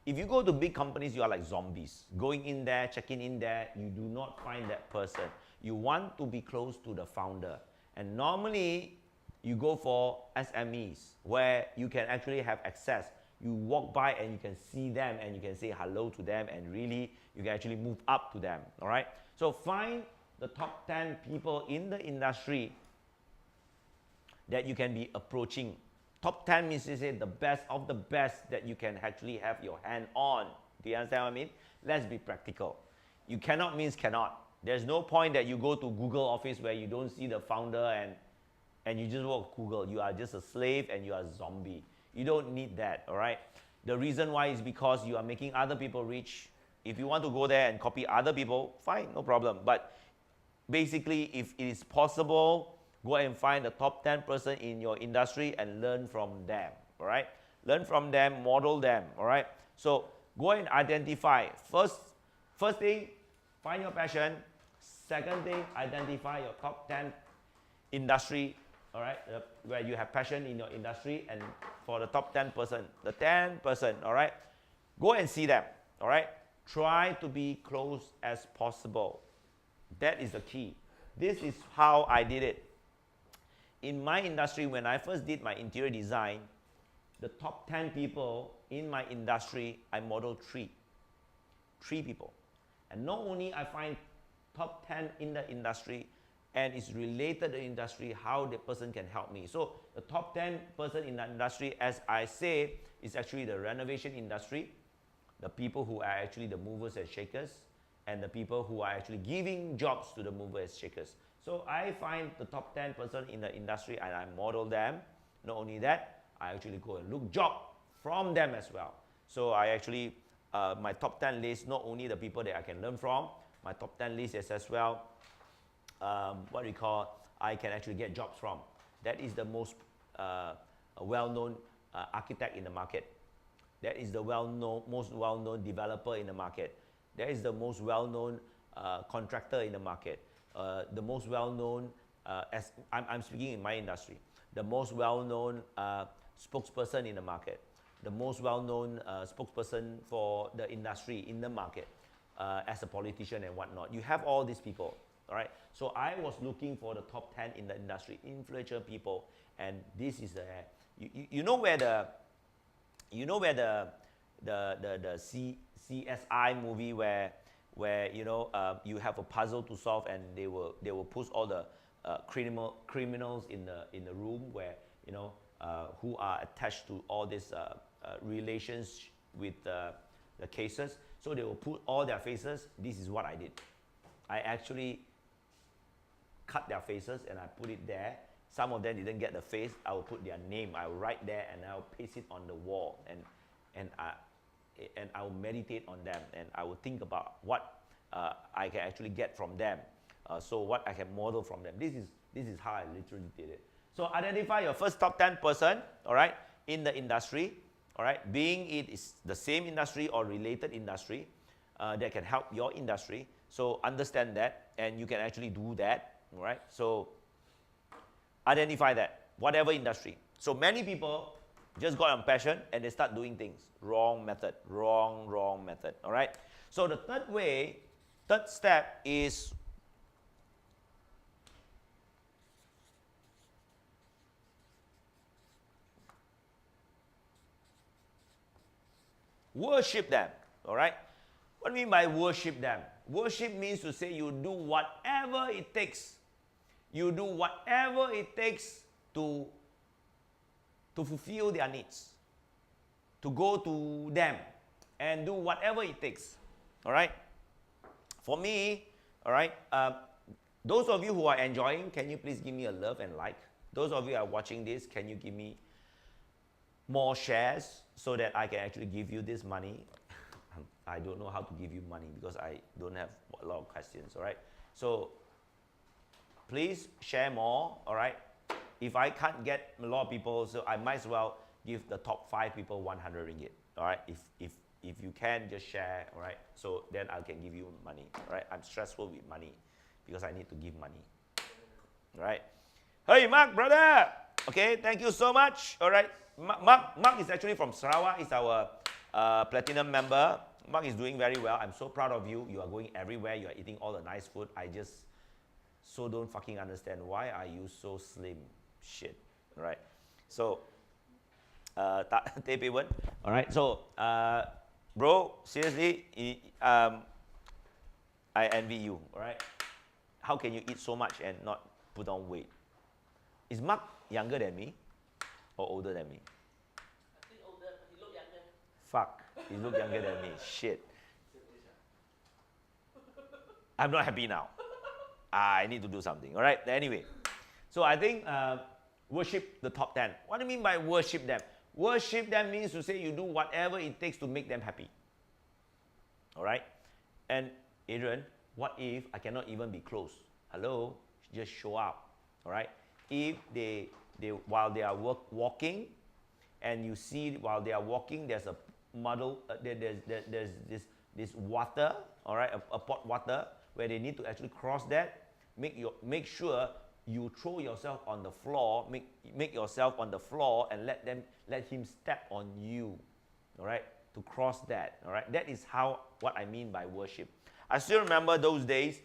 If you go to big companies, you are like zombies. Going in there, checking in there, you do not find that person. You want to be close to the founder. And normally, you go for SMEs where you can actually have access. You walk by and you can see them and you can say hello to them and really, you can actually move up to them, all right? So find the top 10 people in the industry that you can be approaching. Top 10 means to say the best of the best that you can actually have your hand on. Do you understand what I mean? Let's be practical. You cannot means cannot. There's no point that you go to Google office where you don't see the founder and you just work Google. You are just a slave and you are a zombie. You don't need that, all right? The reason why is because you are making other people rich. If you want to go there and copy other people, fine, no problem. But basically, if it is possible, go and find the top 10 person in your industry and learn from them, all right? Learn from them, model them, all right? So go and identify. First, First thing, find your passion. Second thing, identify your top 10 industry, all right, where you have passion in your industry, and for the top 10%, the 10%, all right, go and see them, all right. Try to be close as possible. That is the key. This is how I did it. In my industry, when I first did my interior design, the top 10 people in my industry, I modeled three people. And not only I find top 10 in the industry and it's related to the industry, how the person can help me. So the top 10 person in the industry, as I say, is actually the renovation industry, the people who are actually the movers and shakers, and the people who are actually giving jobs to the movers and shakers. So I find the top 10 person in the industry and I model them. Not only that, I actually go and look job from them as well. So I actually, my top 10 list, not only the people that I can learn from, my top 10 list is as well, what we call, I can actually get jobs from. That is the most well-known architect in the market. That is the most well-known developer in the market. That is the most well-known contractor in the market. The most well-known, as I'm speaking in my industry, the most well-known spokesperson in the market, the most well-known spokesperson for the industry in the market, as a politician and whatnot. You have all these people, all right? So I was looking for the top 10 in the industry, influential people, and this is the, you know where the CSI movie where you know you have a puzzle to solve and they will put all the criminals in the room where you know who are attached to all these relations with the cases. So they will put all their faces. This is what I did. I actually cut their faces and I put it there. Some of them didn't get the face. I will put their name. I will write there and I will paste it on the wall and I will meditate on them and I will think about what I can actually get from them. So what I can model from them. This is how I literally did it. So identify your first top 10 person, all right, in the industry, all right, being it is the same industry or related industry that can help your industry. So understand that and you can actually do that, all right. So identify that, whatever industry. So many people just got on passion and they start doing things. Wrong method, wrong method, all right? So the third step is worship them, all right? What do you mean by worship them? Worship means to say you do whatever it takes. You do whatever it takes to fulfill their needs, to go to them and do whatever it takes, all right? For me, all right, those of you who are enjoying, can you please give me a love and like? Those of you who are watching this, can you give me more shares so that I can actually give you this money? I don't know how to give you money because I don't have a lot of questions, all right? So please share more, all right? If I can't get a lot of people, so I might as well give the top 5 people 100 ringgit, all right? If you can, just share, all right? So then I can give you money, all right? I'm stressful with money because I need to give money, all right? Hey, Mark, brother! Okay, thank you so much, all right? Mark is actually from Sarawak. He's our platinum member. Mark is doing very well. I'm so proud of you. You are going everywhere. You are eating all the nice food. I just so don't fucking understand why are you so slim. Shit, right? So, all right. So, bro, seriously, I envy you. All right. How can you eat so much and not put on weight? Is Mark younger than me, or older than me? I think older. He look younger. Fuck, he look younger than me. Shit. I'm not happy now. I need to do something. All right. Anyway, so I think. Worship the top 10. What do you mean by worship them? Worship them means to say you do whatever it takes to make them happy. All right? And Adrian, what if I cannot even be close? Hello? Just show up. All right? If they while they are walking and you see while they are walking there's a model, there's this this water, all right, a pot water, where they need to actually cross that. Make sure you throw yourself on the floor, make yourself on the floor, and let him step on you, all right, to cross that, all right. That is what I mean by worship. I still remember those days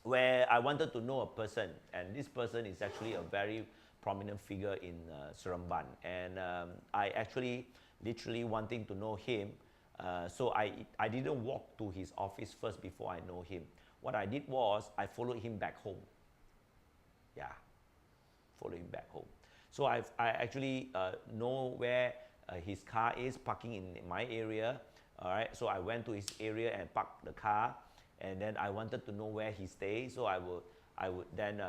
where I wanted to know a person, and this person is actually a very prominent figure in Seremban, and I actually literally wanting to know him, so I didn't walk to his office first before I know him. What I did was I followed him back home. Yeah, follow him back home. So I actually know where his car is parking in my area. All right, so I went to his area and parked the car, and then I wanted to know where he stays. So I would then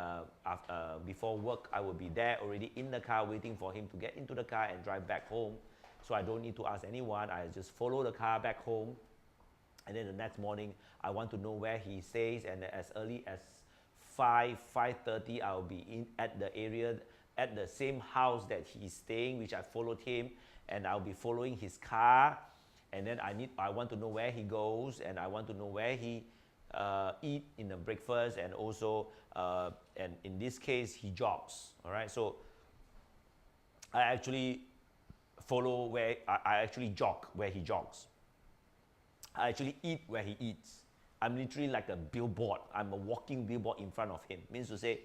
before work I would be there already in the car waiting for him to get into the car and drive back home. So I don't need to ask anyone. I just follow the car back home, and then the next morning I want to know where he stays, and as early as 5:30 I'll be at the area, at the same house that he's staying, which I followed him, and I'll be following his car, and then I want to know where he goes, and I want to know where he eat in the breakfast, and also and in this case he jogs. All right, so I actually follow where I actually jog where he jogs. I actually eat where he eats. I'm literally like a billboard. I'm a walking billboard in front of him. Means to say,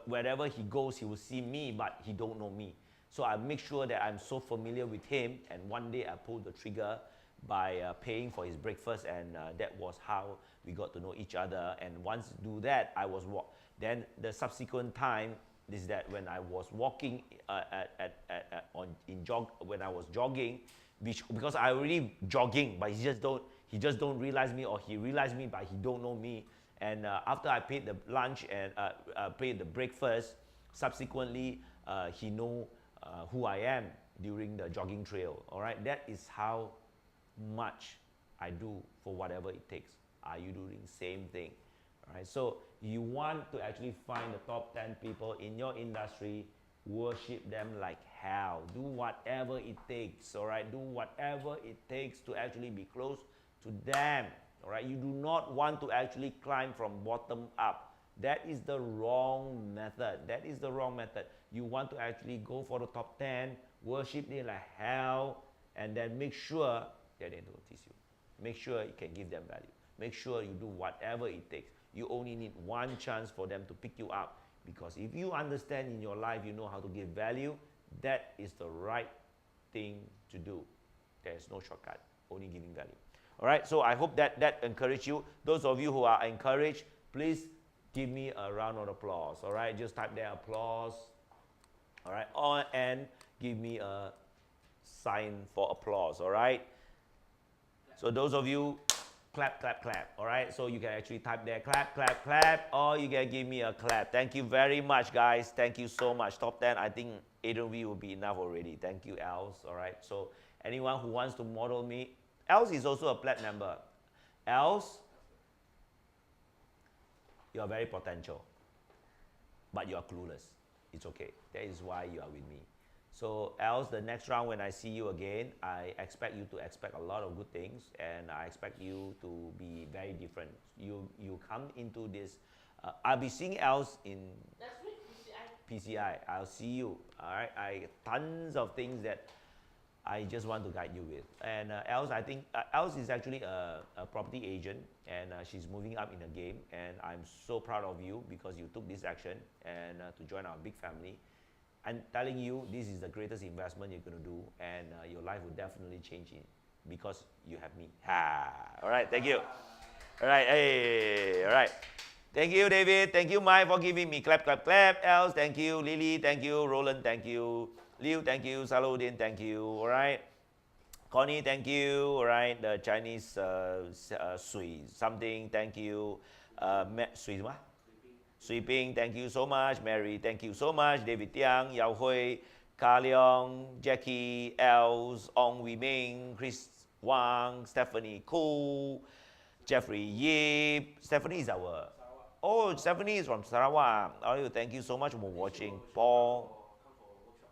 wherever he goes, he will see me, but he don't know me. So I make sure that I'm so familiar with him, and one day I pulled the trigger by paying for his breakfast, and that was how we got to know each other. And once do that, then the subsequent time is that when I was walking when I was jogging, because I already jogging, but he just don't realize me, or he realized me but he don't know me. And after I paid the lunch and paid the breakfast, subsequently he know who I am during the jogging trail. All right, that is how much I do for whatever it takes. Are you doing the same thing? All right, so you want to actually find the top 10 people in your industry, worship them like hell, do whatever it takes. All right, do whatever it takes to actually be close to them. All right, you do not want to actually climb from bottom up. That is the wrong method. That is the wrong method. You want to actually go for the top 10, worship them like hell, and then make sure that they notice you. Make sure you can give them value. Make sure you do whatever it takes. You only need one chance for them to pick you up, because if you understand in your life, you know how to give value, that is the right thing to do. There is no shortcut, only giving value. All right, so I hope that encouraged you. Those of you who are encouraged, please give me a round of applause. All right, just type there applause. All right, and give me a sign for applause. All right, so those of you, clap, clap, clap. All right, so you can actually type there clap, clap, clap, or you can give me a clap. Thank you very much, guys. Thank you so much. Top 10, I think Adrian will be enough already. Thank you, Els. All right, so anyone who wants to model me, Els is also a plat member. Els, you are very potential, but you are clueless. It's okay. That is why you are with me. So Els, the next round when I see you again, I expect you to expect a lot of good things, and I expect you to be very different. You come into this. I'll be seeing Els in PCI. I'll see you. All right. Tons of things that I just want to guide you with. And Els, I think Els is actually a property agent, and she's moving up in the game. And I'm so proud of you because you took this action and to join our big family. I'm telling you, this is the greatest investment you're going to do, and your life will definitely change because you have me. All right, thank you. All right, hey, all right. Thank you, David. Thank you, Mike, for giving me clap, clap, clap. Els, thank you. Lily, thank you. Roland, thank you. Liu, thank you. Saludin, thank you. All right. Connie, thank you. All right. The Chinese sui something, thank you. Sui what? Sweeping, thank you so much. Mary, thank you so much. David Tiang, Yao Hui, Ka Leong, Jackie, Els, Ong Wee Ming, Chris Wang, Stephanie Koo, Jeffrey Yip. Stephanie is our. Oh, Stephanie is from Sarawak. Oh, thank you so much for watching. Paul.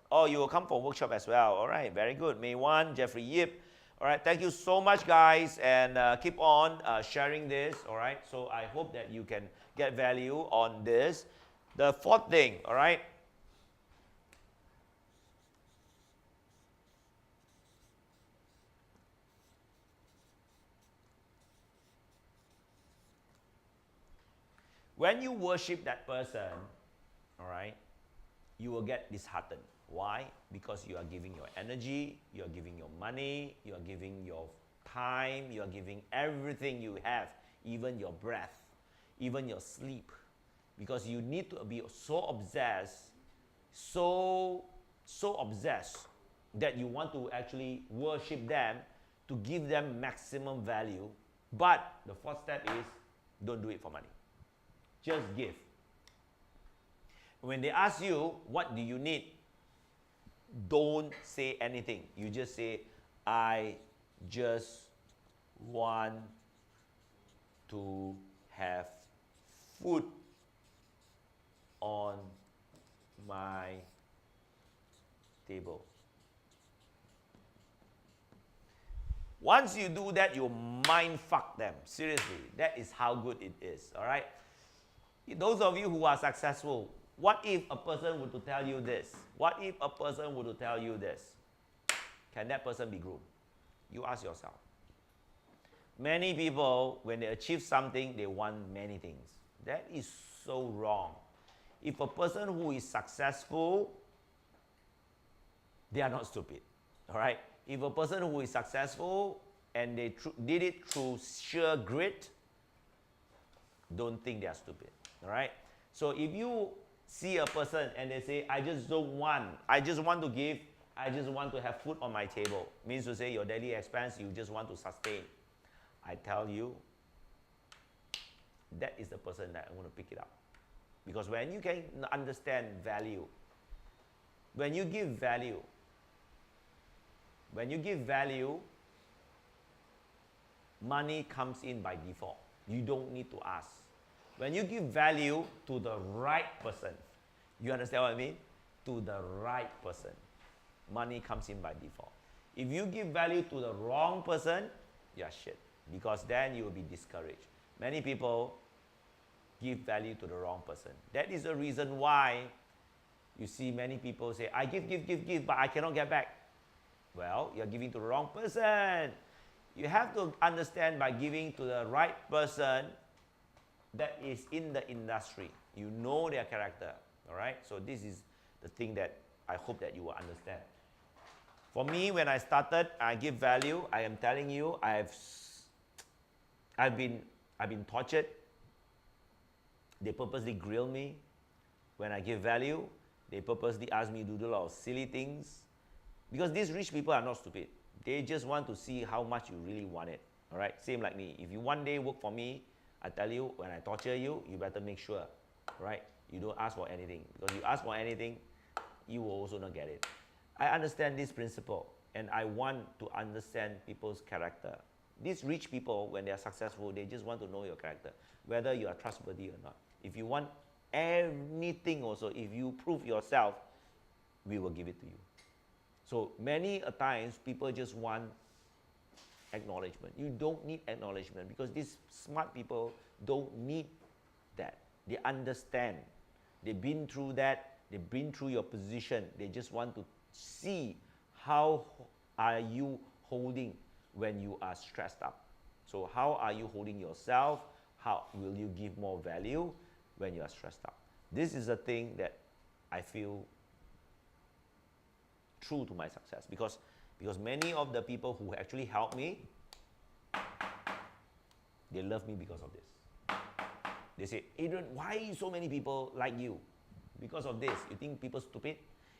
Oh, you will come for workshop as well. All right, very good. May 1, Jeffrey Yip. All right, thank you so much, guys, and keep on sharing this. All right, so I hope that you can get value on this. The fourth thing, all right. When you worship that person, all right, you will get disheartened. Why? Because you are giving your energy, you are giving your money, you are giving your time, you are giving everything you have, even your breath, even your sleep. Because you need to be so obsessed, so obsessed that you want to actually worship them to give them maximum value. But the fourth step is don't do it for money. Just give. When they ask you, what do you need? Don't say anything. You just say, I just want to have food on my table. Once you do that, you mind fuck them. Seriously, that is how good it is. All right. Those of you who are successful, what if a person were to tell you this? What if a person were to tell you this? Can that person be groomed? You ask yourself. Many people, when they achieve something, they want many things. That is so wrong. If a person who is successful, they are not stupid. All right? If a person who is successful and they did it through sheer grit, don't think they are stupid. All right? So if you see a person and they say, I just want to give, I just want to have food on my table, means to say your daily expense, you just want to sustain. I tell you, that is the person that I'm going to pick it up. Because when you can understand value, when you give value, money comes in by default. You don't need to ask. When you give value to the right person, you understand what I mean? To the right person, money comes in by default. If you give value to the wrong person, you're shit. Because then you will be discouraged. Many people give value to the wrong person. That is the reason why you see many people say, I give, but I cannot get back. Well, you're giving to the wrong person. You have to understand, by giving to the right person that is in the industry, you know their character. All right? So this is the thing that I hope that you will understand. For me, when I started, I give value. I am telling you, I've been tortured. They purposely grill me. When I give value, they purposely ask me to do a lot of silly things. Because these rich people are not stupid. They just want to see how much you really want it. All right? Same like me. If you one day work for me, I tell you, when I torture you, you better make sure, right? You don't ask for anything. Because you ask for anything, you will also not get it. I understand this principle, and I want to understand people's character. These rich people, when they are successful, they just want to know your character, whether you are trustworthy or not. If you want anything also, if you prove yourself, we will give it to you. So many a times, people just want acknowledgement. You don't need acknowledgement, because these smart people don't need that. They understand. They've been through that. They've been through your position. They just want to see how are you holding when you are stressed up. So how are you holding yourself? How will you give more value when you are stressed up? This is the thing that I feel true to my success, because many of the people who actually helped me, they love me because of this. They say, Adrian, why so many people like you? Because of this. You think people stupid?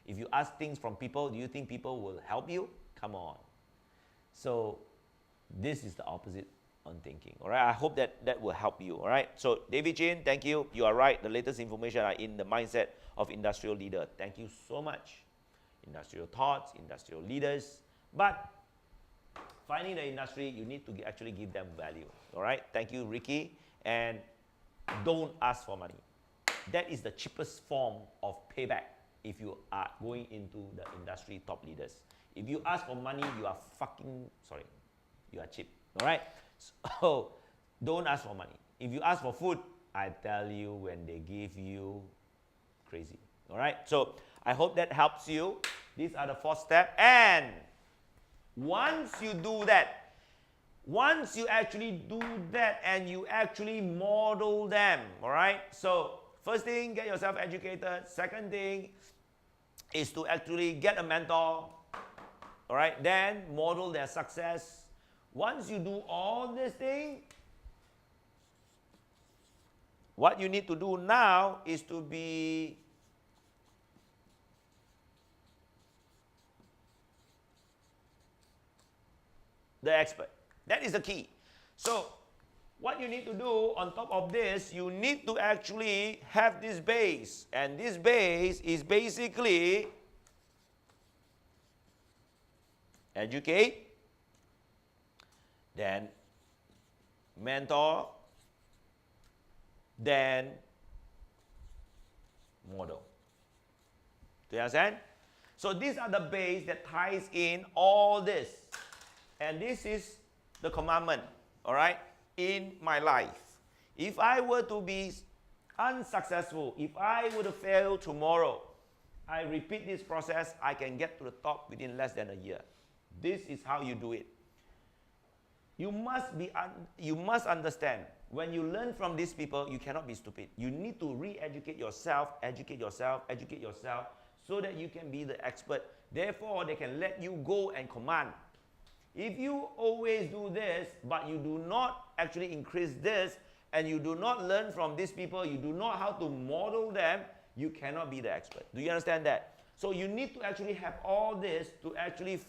If you ask things from people, do you think people will help you? Come on. So this is the opposite on thinking. All right, I hope that will help you. All right, so David Chin, thank you. You are right. The latest information are in the mindset of industrial leader. Thank you so much. Industrial thoughts, industrial leaders. But finding the industry, you need to actually give them value. All right, thank you, Ricky. And don't ask for money. That is the cheapest form of payback if you are going into the industry top leaders. If you ask for money, you are you are cheap. All right? So don't ask for money. If you ask for food, I tell you, when they give you, crazy. All right? So I hope that helps you. These are the 4 steps. And once you do that, once you actually do that and you actually model them, all right? So first thing, get yourself educated. Second thing is to actually get a mentor, all right? Then model their success. Once you do all this thing, what you need to do now is to be the expert. That is the key. So what you need to do on top of this, you need to actually have this base. And this base is basically educate, then mentor, then model. Do you understand? So these are the base that ties in all this. And this is the commandment, all right, in my life. If I were to be unsuccessful, if I were to fail tomorrow, I repeat this process, I can get to the top within less than a year. This is how you do it. You must understand, when you learn from these people, you cannot be stupid. You need to re-educate yourself, educate yourself, so that you can be the expert. Therefore, they can let you go and command. If you always do this, but you do not actually increase this, and you do not learn from these people, you do not know how to model them, you cannot be the expert. Do you understand that? So you need to actually have all this to actually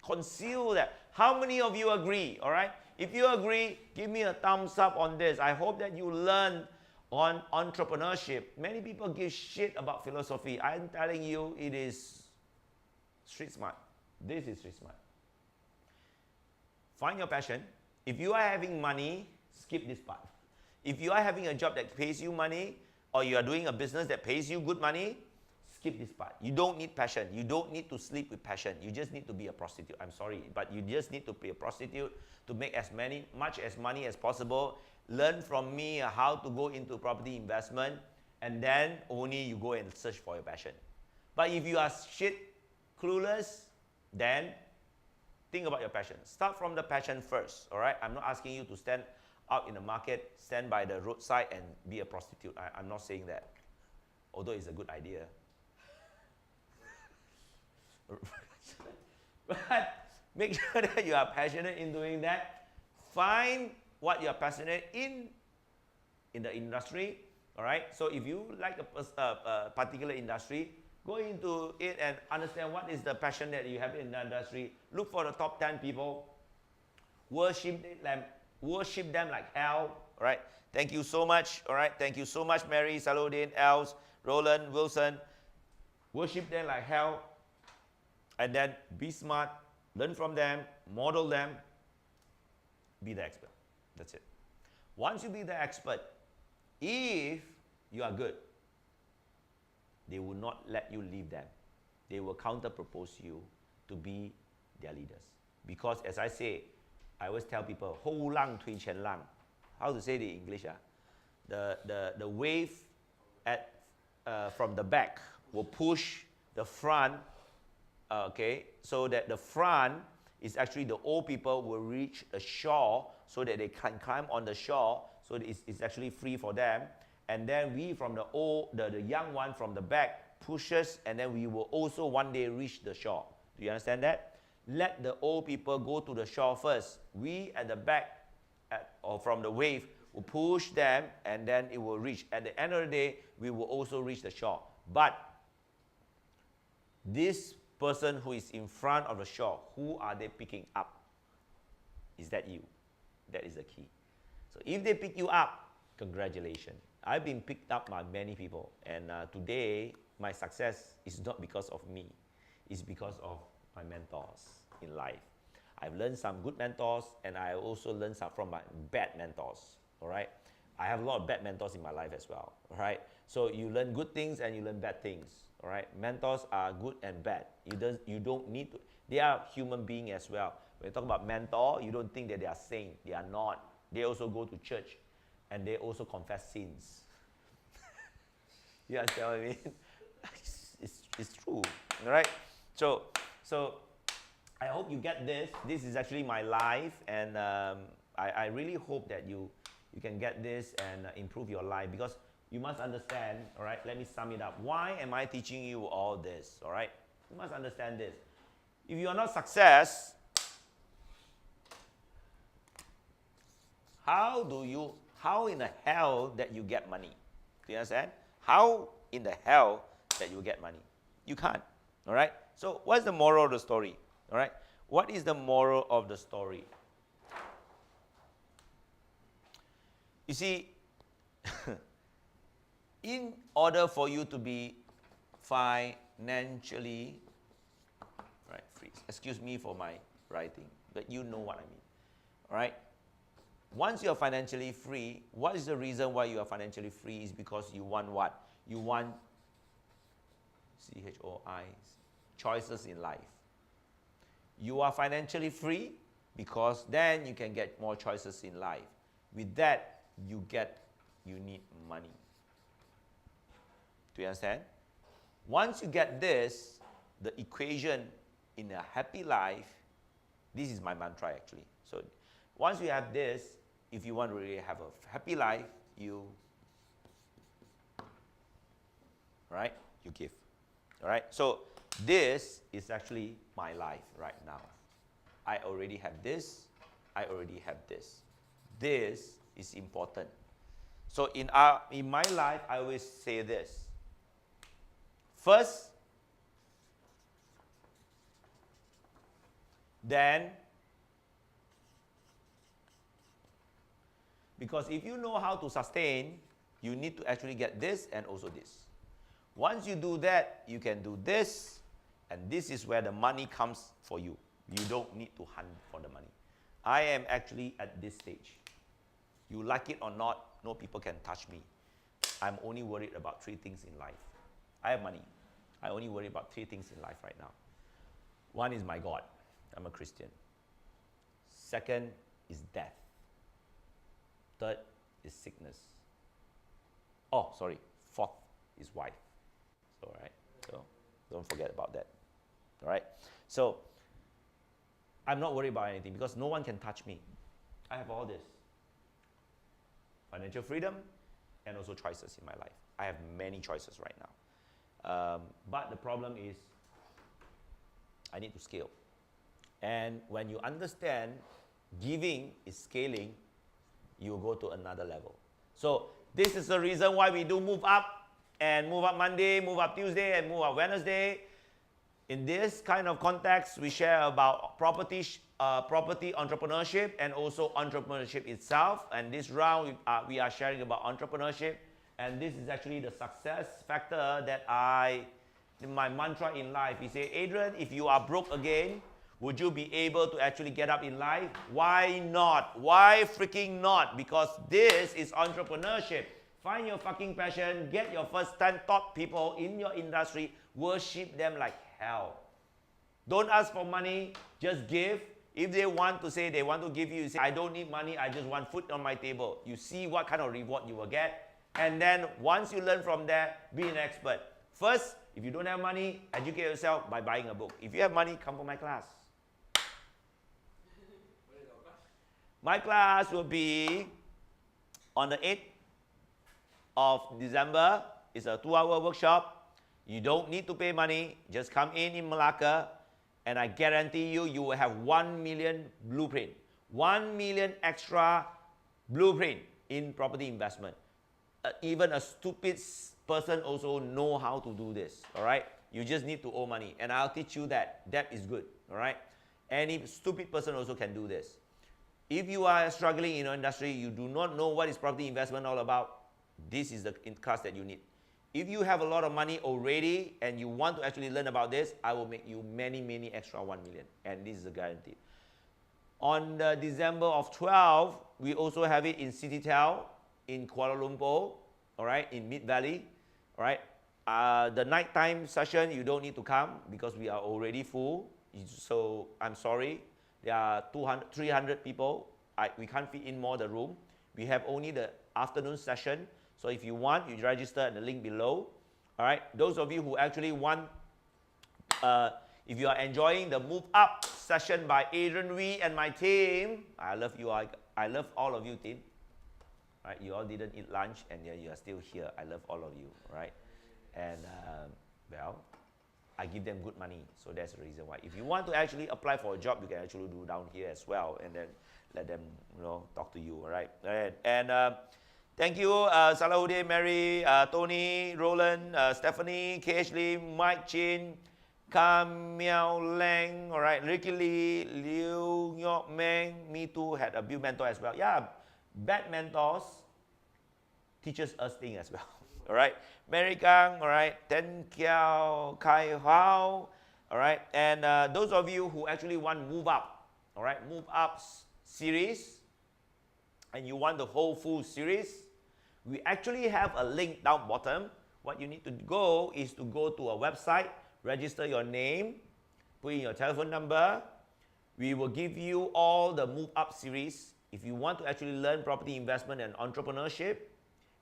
conceal that. How many of you agree? All right? If you agree, give me a thumbs up on this. I hope that you learn on entrepreneurship. Many people give shit about philosophy. I'm telling you, it is street smart. This is street smart. Find your passion. If you are having money, skip this part. If you are having a job that pays you money, or you are doing a business that pays you good money, skip this part. You don't need passion. You don't need to sleep with passion. You just need to be a prostitute. I'm sorry, but you just need to be a prostitute to make much money as possible. Learn from me how to go into property investment, and then only you go and search for your passion. But if you are shit clueless, then think about your passion. Start from the passion first, all right? I'm not asking you to stand out in the market, stand by the roadside and be a prostitute. I'm not saying that, although it's a good idea. But make sure that you are passionate in doing that. Find what you are passionate in the industry, all right? So if you like a particular industry, go into it and understand what is the passion that you have in the industry. Look for the top 10 people. Worship them like hell. All right. Thank you so much. All right. Thank you so much, Mary, Saludin, Els, Roland, Wilson. Worship them like hell. And then be smart. Learn from them. Model them. Be the expert. That's it. Once you be the expert, if you are good, they will not let you leave them. They will counter-propose you to be their leaders. Because as I say, I always tell people, 后浪推前浪. How to say it in English? The wave from the back will push the front, okay, so that the front is actually the old people will reach the shore so that they can climb on the shore, so it's actually free for them. And then we from the young one from the back pushes, and then we will also one day reach the shore. Do you understand that? Let the old people go to the shore first. We at the back or from the wave will push them, and then it will reach. At the end of the day, we will also reach the shore. But this person who is in front of the shore, who are they picking up? Is that you? That is the key. So if they pick you up, congratulations. I've been picked up by many people, and today my success is not because of me. It's because of my mentors in life. I've learned some good mentors, and I also learned some from my bad mentors, all right? I have a lot of bad mentors in my life as well, all right? So you learn good things and you learn bad things. All right, mentors are good and bad. You don't need to. They are human beings as well. When you talk about mentor, you don't think that they are saints. They are not. They also go to church, and they also confess sins. You understand what I mean? It's true. All right. So I hope you get this. This is actually my life, and I really hope that you can get this and improve your life, because you must understand, all right, let me sum it up. Why am I teaching you all this, all right? You must understand this. If you are not success, how in the hell that you get money? Do you understand? How in the hell that you get money? You can't, all right? So what's the moral of the story, all right? What is the moral of the story? You see, in order for you to be financially, right, free. Excuse me for my writing, but you know what I mean. All right? Once you are financially free, what is the reason why you are financially free? Is because you want what? You want CHOI, choices in life. You are financially free because then you can get more choices in life. With that, you need money. Do you understand? Once you get this, the equation in a happy life, this is my mantra actually. So once you have this, if you want to really have a happy life, you give. All right? So this is actually my life right now. I already have this. I already have this. This is important. So in my life, I always say this. First, then, because if you know how to sustain, you need to actually get this and also this. Once you do that, you can do this, and this is where the money comes for you. You don't need to hunt for the money. I am actually at this stage. You like it or not, no people can touch me. I'm only worried about 3 things in life. I have money. I only worry about 3 things in life right now. One is my God. I'm a Christian. Second is death. Third is sickness. Oh, sorry. Fourth is wife. All right. So don't forget about that. All right. So I'm not worried about anything because no one can touch me. I have all this. Financial freedom and also choices in my life. I have many choices right now. But the problem is I need to scale. And when you understand giving is scaling, you go to another level. So this is the reason why we do Move Up, and Move Up Monday, Move Up Tuesday, and Move Up Wednesday. In this kind of context, we share about property entrepreneurship and also entrepreneurship itself. And this round, we are sharing about entrepreneurship. And this is actually the success factor that my mantra in life. He say, Adrian, if you are broke again, would you be able to actually get up in life? Why not? Why freaking not? Because this is entrepreneurship. Find your fucking passion, get your first 10 top people in your industry, worship them like hell. Don't ask for money, just give. If they want to say they want to give you, you say, I don't need money, I just want food on my table. You see what kind of reward you will get. And then once you learn from there, be an expert. First, if you don't have money, educate yourself by buying a book. If you have money, come for my class. My class will be on the 8th of December. It's a 2-hour workshop. You don't need to pay money. Just come in Malacca, and I guarantee you, you will have 1 million blueprint. 1 million extra blueprint in property investment. Even a stupid person also know how to do this, all right? You just need to owe money, and I'll teach you that. That is good, all right? Any stupid person also can do this. If you are struggling in your industry, you do not know what is property investment all about, this is the class that you need. If you have a lot of money already and you want to actually learn about this, I will make you many, many extra 1 million, and this is a guarantee. On the December of 12, we also have it in CityTel, in Kuala Lumpur, all right, in Mid Valley, all right. The nighttime session, you don't need to come because we are already full. So I'm sorry. There are 200, 300 people. We can't fit in more the room. We have only the afternoon session. So if you want, you register at the link below. All right. Those of you who actually want, if you are enjoying the Move Up session by Adrian Wee and my team, I love you. I love all of you, team. Right? You all didn't eat lunch and yet you are still here. I love all of you, right? And well, I give them good money, so that's the reason why. If you want to actually apply for a job, you can actually do down here as well, and then let them, talk to you, all right? All right. And thank you, Salahuddin, Mary, Tony, Roland, Stephanie, KH Lim, Mike Chin, Kam Miao Lang, all right, Ricky Lee, Liu Nyok Meng, me too, had a Bill mentor as well. Yeah, bad mentors teaches us things as well. All right, Mary Kang, all right, Ten Kiao, Kai Hao, all right, and those of you who actually want Move Up, all right, Move Up series, and you want the whole full series, we actually have a link down bottom. What you need to go is to go to our website, register your name, put in your telephone number. We will give you all the Move Up series. If you want to actually learn property investment and entrepreneurship,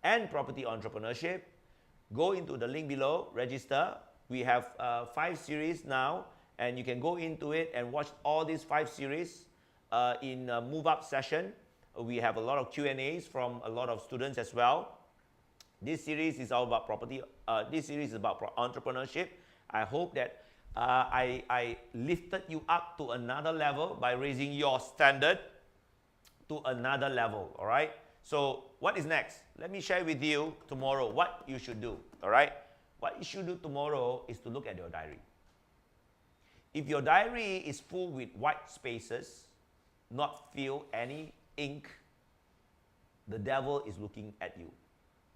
and property entrepreneurship, go into the link below, register. We have 5 series now, and you can go into it and watch all these 5 series in a Move Up session. We have a lot of Q&As from a lot of students as well. This series is all about property. This series is about entrepreneurship. I hope that I lifted you up to another level by raising your standard to another level, all right? So what is next? Let me share with you tomorrow what you should do, all right? What you should do tomorrow is to look at your diary. If your diary is full with white spaces, not fill any ink, the devil is looking at you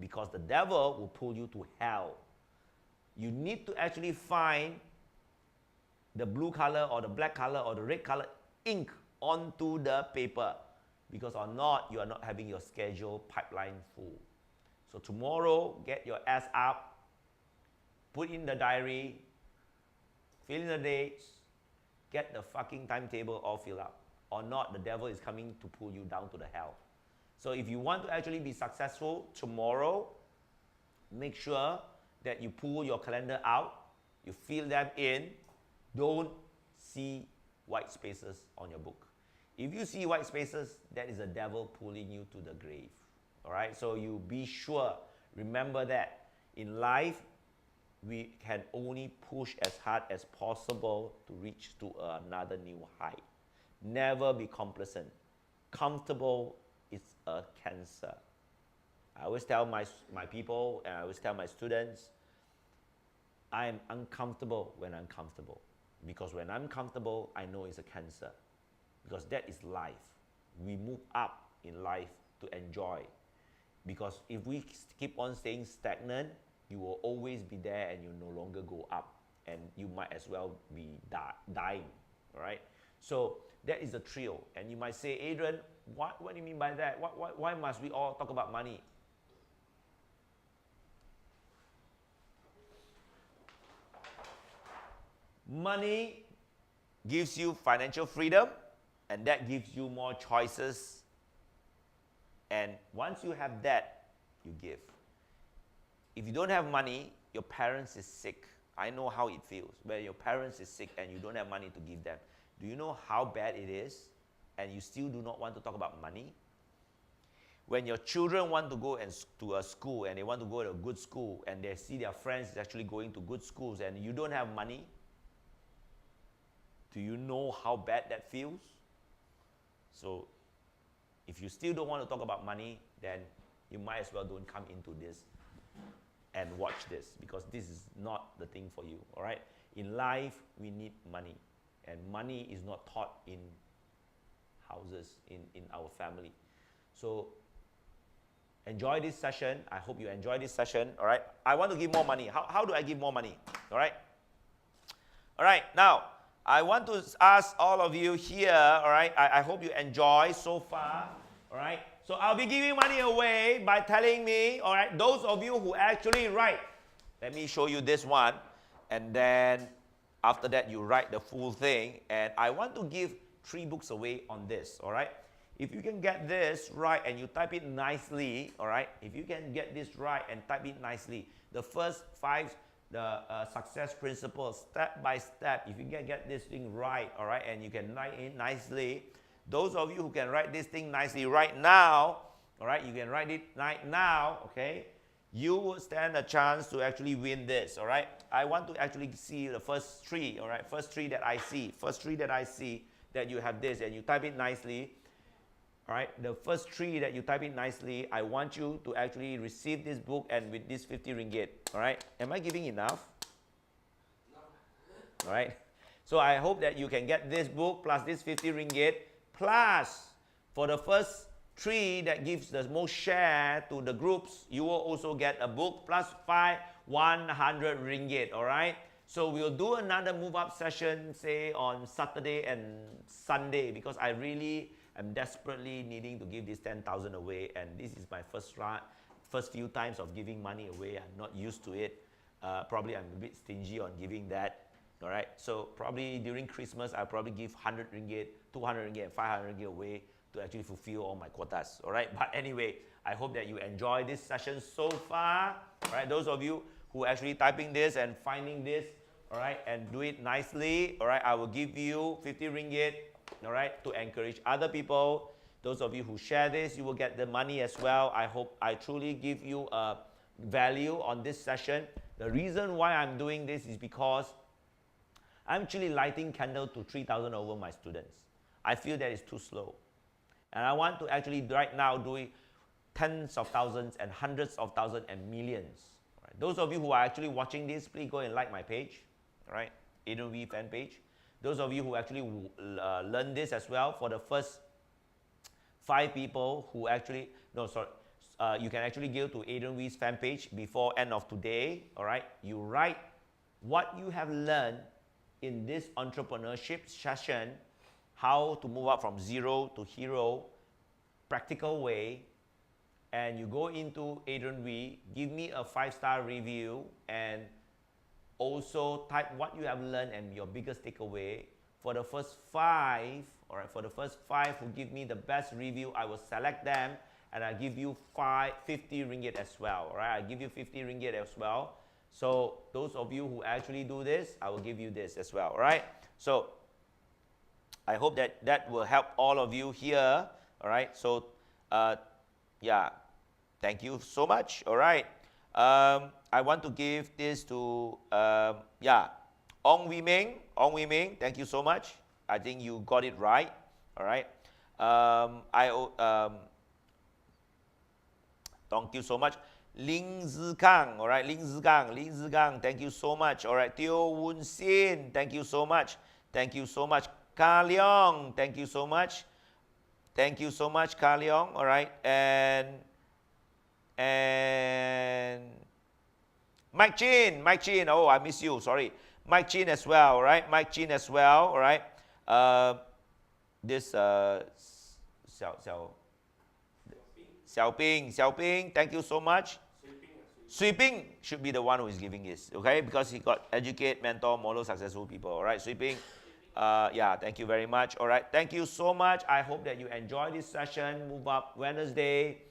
because the devil will pull you to hell. You need to actually find the blue color or the black color or the red color ink onto the paper. Because or not, you are not having your schedule pipeline full. So tomorrow, get your ass up, put in the diary, fill in the dates, get the fucking timetable all filled up. Or not, the devil is coming to pull you down to the hell. So if you want to actually be successful tomorrow, make sure that you pull your calendar out, you fill them in, don't see white spaces on your book. If you see white spaces, that is the devil pulling you to the grave. All right, so you be sure, remember that in life, we can only push as hard as possible to reach to another new height. Never be complacent. Comfortable is a cancer. I always tell my people, and I always tell my students, I am uncomfortable when I'm comfortable. Because when I'm comfortable, I know it's a cancer. Because that is life. We move up in life to enjoy. Because if we keep on staying stagnant, you will always be there and you no longer go up. And you might as well be dying, all right? So that is the thrill. And you might say, Adrian, what do you mean by that? Why must we all talk about money? Money gives you financial freedom, and that gives you more choices. And once you have that, you give. If you don't have money, your parents is sick. I know how it feels when your parents is sick and you don't have money to give them. Do you know how bad it is? And you still do not want to talk about money? When your children want to go to a school and they want to go to a good school and they see their friends actually going to good schools and you don't have money, do you know how bad that feels? So if you still don't want to talk about money, then you might as well don't come into this and watch this, because this is not the thing for you, all right? In life, we need money, and money is not taught in houses, in our family. So enjoy this session. I hope you enjoy this session, all right? I want to give more money. How do I give more money, all right? All right, now, I want to ask all of you here, all right? I hope you enjoy so far, all right? So I'll be giving money away by telling me, all right, those of you who actually write let me show you this one, and then after that you write the full thing. And I want to give 3 books away on this, all right? If you can get this right and you type it nicely, all right? If you can get this right and type it nicely, the first 5, the success principles, step by step, if you can get this thing right, all right, and you can write it nicely, those of you who can write this thing nicely right now, all right, you can write it right now, okay? You will stand a chance to actually win this, all right? I want to actually see the first 3, all right? First 3 that I see that you have this and you type it nicely, all right? The first 3 that you type it nicely, I want you to actually receive this book and with this 50 ringgit, all right? Am I giving enough? All right? So I hope that you can get this book plus this 50 ringgit plus for the first 3 that gives the most share to the groups, you will also get a book plus 100 ringgit, all right? So we'll do another move up session, say on Saturday and Sunday, because I really am desperately needing to give this 10,000 away, and this is my first few times of giving money away. I'm not used to it. Probably I'm a bit stingy on giving that, all right? So probably during Christmas, I'll probably give 100 ringgit, 200 ringgit, and 500 ringgit away to actually fulfill all my quotas, all right? But anyway, I hope that you enjoy this session so far, all right? Those of you who are actually typing this and finding this, all right, and do it nicely, all right, I will give you 50 ringgit, all right, to encourage other people. Those of you who share this, you will get the money as well. I hope I truly give you a value on this session. The reason why I'm doing this is because I'm actually lighting candle to 3,000 over my students. I feel that is too slow. And I want to actually right now do it tens of thousands and hundreds of thousands and millions. Right? Those of you who are actually watching this, please go and like my page, right? Adrian V fan page. Those of you who actually learn this as well, for the first 5 people who actually, you can actually go to Adrian V's fan page before end of today, all right? You write what you have learned in this entrepreneurship session, how to move up from 0 to hero, practical way, and you go into Adrian V, give me a 5-star review, and also type what you have learned and your biggest takeaway. For the first 5, all right, for the first 5 who give me the best review, I will select them, and I give you 50 ringgit as well, all right? I give you 50 ringgit as well. So those of you who actually do this, I will give you this as well, all right? So I hope that that will help all of you here, all right? So, yeah, thank you so much, all right? I want to give this to, Ong Wee Ming, thank you so much. I think you got it right, all right? Thank you so much. Ling Zikang, all right, Ling Zikang, thank you so much, all right. Teo Woon Sin, thank you so much. Ka Leong, thank you so much. Ka Leong, all right. And Mike Chin, oh, I miss you, sorry. Mike Chin as well, all right. All right. This Xiao Ping, thank you so much. Sui Ping should be the one who is giving this, okay? Because he got educate, mentor, model successful people, all right? Sui Ping, yeah, thank you very much, all right? Thank you so much. I hope that you enjoy this session. Move Up Wednesday.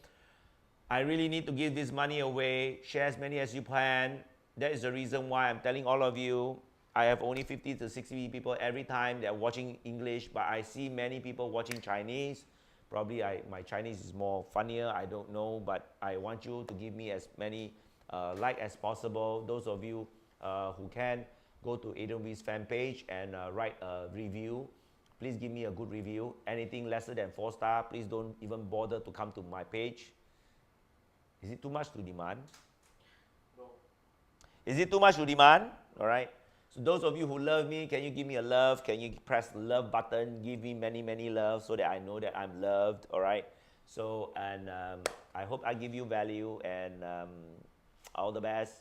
I really need to give this money away. Share as many as you can. That is the reason why I'm telling all of you. I have only 50 to 60 people every time they're watching English, but I see many people watching Chinese. Probably my Chinese is more funnier, I don't know, but I want you to give me as many like as possible. Those of you who can, go to Adrian V's fan page and write a review. Please give me a good review. Anything lesser than 4 star, please don't even bother to come to my page. Is it too much to demand? No. Is it too much to demand? All right. So those of you who love me, can you give me a love? Can you press the love button? Give me many, many loves so that I know that I'm loved, all right? So, and I hope I give you value, and all the best.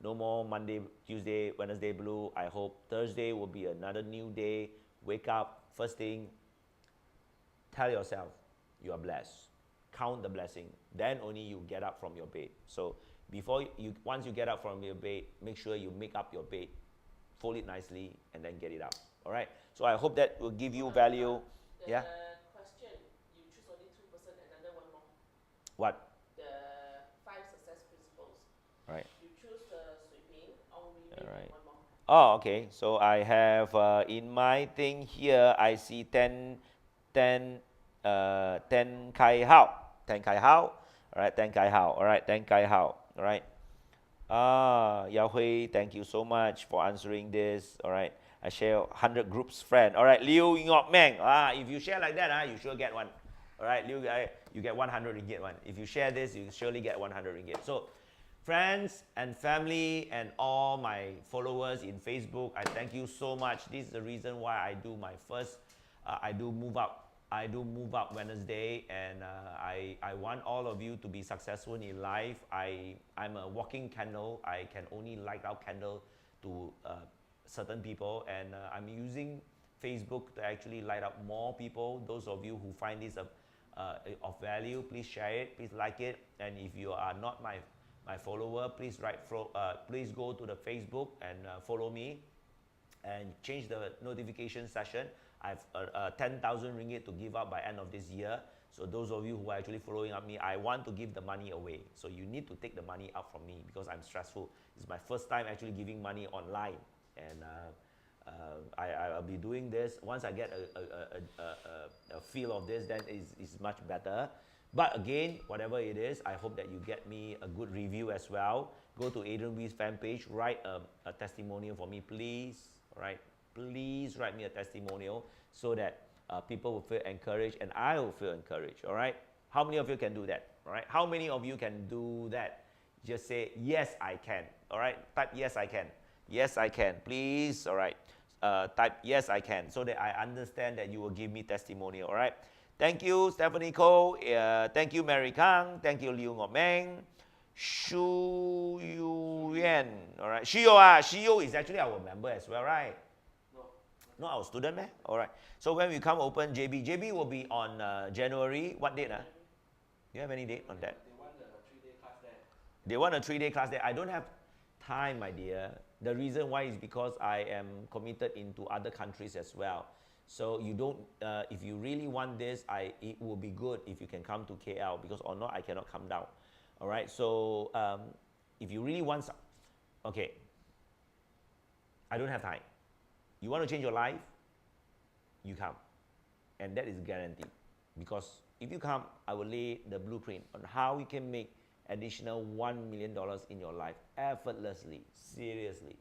No more Monday, Tuesday, Wednesday blue. I hope Thursday will be another new day. Wake up, first thing, tell yourself you are blessed. Count the blessing. Then only you get up from your bed. So Once you get up from your bed, make sure you make up your bed, fold it nicely, and then get it up. All right. So I hope that will give you value. Yeah. Question, you choose only 2%, another one more. What? The 5 success principles. Right. You choose the sweeping, only All right. one more. Oh, okay. So I have in my thing here, I see 10 Kai Hao. 10 Kai Hao. All right, 10 Kai Hao. All right, 10 Kai Hao. All right. Yahweh, thank you so much for answering this. All right. I share 100 groups friend. All right, Liu Ngok Meng. If you share like that, you sure get one. All right, Liu, you get 100 ringgit one. If you share this, you surely get 100 ringgit. So, friends and family and all my followers in Facebook, I thank you so much. This is the reason why I do my first, I do Move Up. I do Move Up Wednesday, and I want all of you to be successful in life. I'm a walking candle. I can only light out candle to certain people, and I'm using Facebook to actually light up more people. Those of you who find this of value, please share it, please like it, and if you are not my follower, please please go to the Facebook and follow me, and change the notification session. I've 10,000 ringgit to give out by end of this year. So those of you who are actually following up me, I want to give the money away. So you need to take the money out from me because I'm stressful. It's my first time actually giving money online, and I'll be doing this. Once I get a feel of this, then it's much better. But again, whatever it is, I hope that you get me a good review as well. Go to Adrian Wee's fan page, write a testimonial for me, please. All right, please write me a testimonial so that people will feel encouraged and I will feel encouraged. All right, how many of you can do that? All right, how many of you can do that? Just say yes, I can. All right, type yes, I can. Yes, I can. Please. All right, type yes, I can, so that I understand that you will give me testimonial. All right. Thank you, Stephanie Ko. Thank you, Mary Kang. Thank you, Liu Ngok Meng. Shu Yuan. All right. Shiyo is actually our member as well, right? No. Not our student, man. All right. So when we come open JB will be on January. What date? Do you have any date on that? They want a 3-day class there. They want a 3-day class there. I don't have time, my dear. The reason why is because I am committed into other countries as well. So you don't, if you really want this, it will be good if you can come to KL, because or not, I cannot come down. All right, so if you really want some, okay, I don't have time. You want to change your life, you come. And that is guaranteed. Because if you come, I will lay the blueprint on how you can make additional $1 million in your life effortlessly, seriously.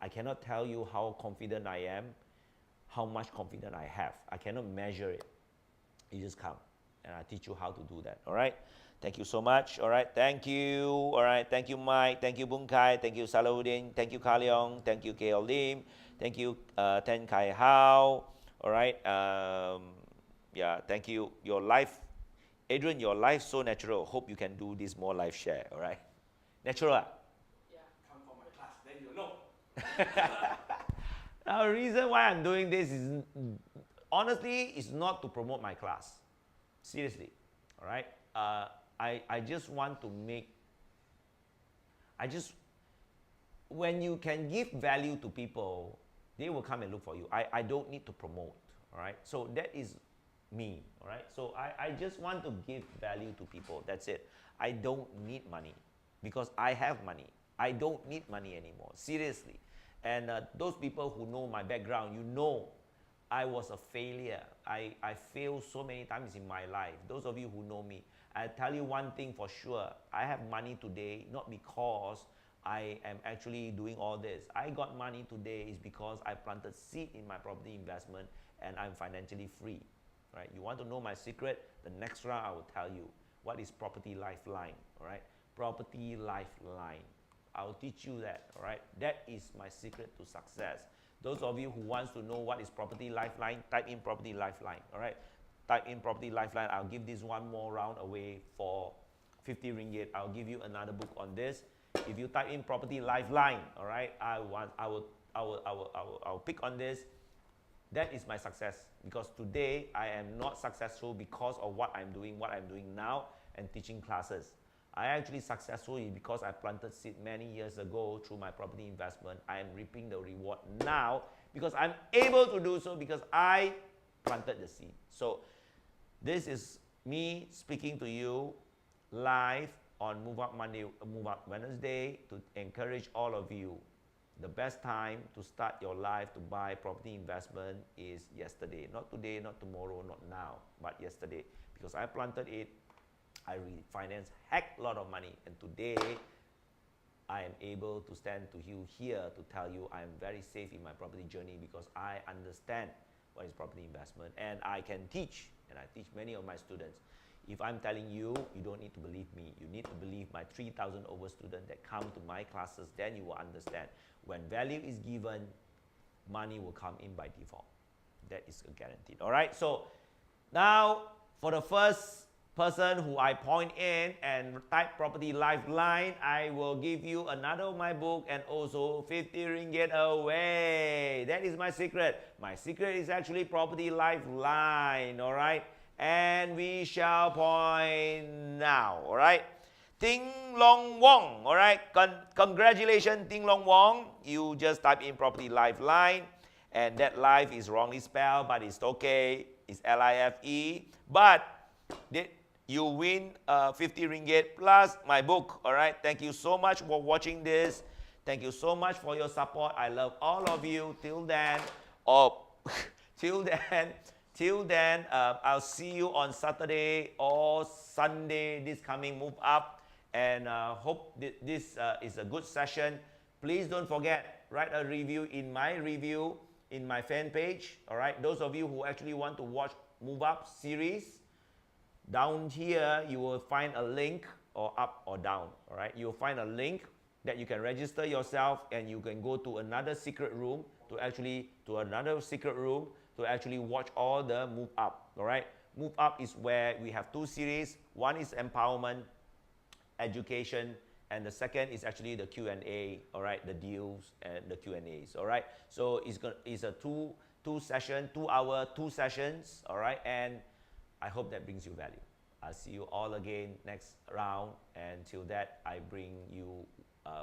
I cannot tell you how confident I am, how much confidence I have. I cannot measure it. You just come and I teach you how to do that. All right. Thank you so much. All right. Thank you. All right. Thank you, Mike. Thank you, Bung Kai. Thank you, Salahuddin. Thank you, Kaliong. Thank you, KL Lim. Thank you, Ten Kai Hao. All right. Yeah. Thank you. Your life, Adrian, your life so natural. Hope you can do this more live share. All right. Natural. Yeah. Come for my class, then you know. Now, the reason why I'm doing this is, honestly, it's not to promote my class. Seriously, all right? I just want to make, when you can give value to people, they will come and look for you. I don't need to promote, all right? So that is me, all right? So I just want to give value to people, that's it. I don't need money because I have money. I don't need money anymore, seriously. And those people who know my background, you know I was a failure. I failed so many times in my life. Those of you who know me, I tell you one thing for sure. I have money today, not because I am actually doing all this. I got money today is because I planted seed in my property investment and I'm financially free. Right? You want to know my secret? The next round I will tell you what is property lifeline. All right? Property lifeline. I'll teach you that, all right? That is my secret to success. Those of you who wants to know what is property lifeline, type in property lifeline, all right? Type in property lifeline. I'll give this one more round away for 50 ringgit. I'll give you another book on this. If you type in property lifeline, all right, I'll pick on this. That is my success, because today I am not successful because of what I'm doing now and teaching classes. I actually successfully because I planted seed many years ago through my property investment. I am reaping the reward now because I'm able to do so because I planted the seed. So this is me speaking to you live on MOVEUP Monday, MOVEUP Wednesday to encourage all of you. The best time to start your life to buy property investment is yesterday. Not today, not tomorrow, not now, but yesterday. Because I planted it, I refinanced heck lot of money. And today, I am able to stand to you here to tell you I am very safe in my property journey because I understand what is property investment. And I can teach, and I teach many of my students. If I'm telling you, you don't need to believe me. You need to believe my 3,000 over students that come to my classes. Then you will understand. When value is given, money will come in by default. That is guaranteed. All right. So now for the first person who I point in and type property lifeline, I will give you another of my book and also 50 ringgit away. That is my secret. My secret is actually property lifeline. All right. And we shall point now, all right? Ting Long Wong, all right? Congratulations, Ting Long Wong. You just type in property lifeline, and that life is wrongly spelled, but it's okay. It's L-I-F-E. But you win 50 ringgit plus my book, all right? Thank you so much for watching this. Thank you so much for your support. I love all of you. Till then, Till then, I'll see you on Saturday or Sunday, this coming MOVEUP. And hope this is a good session. Please don't forget, write a review in my fan page. All right, those of you who actually want to watch MOVEUP series, down here you will find a link, or up or down. All right, you'll find a link that you can register yourself, and you can go to another secret room to actually watch all the MOVEUP, all right? MOVEUP is where we have two series. One is empowerment, education, and the second is actually the Q&A, all right? The deals and the Q&As, all right? So it's a two sessions, all right? And I hope that brings you value. I'll see you all again next round. And till that, I bring you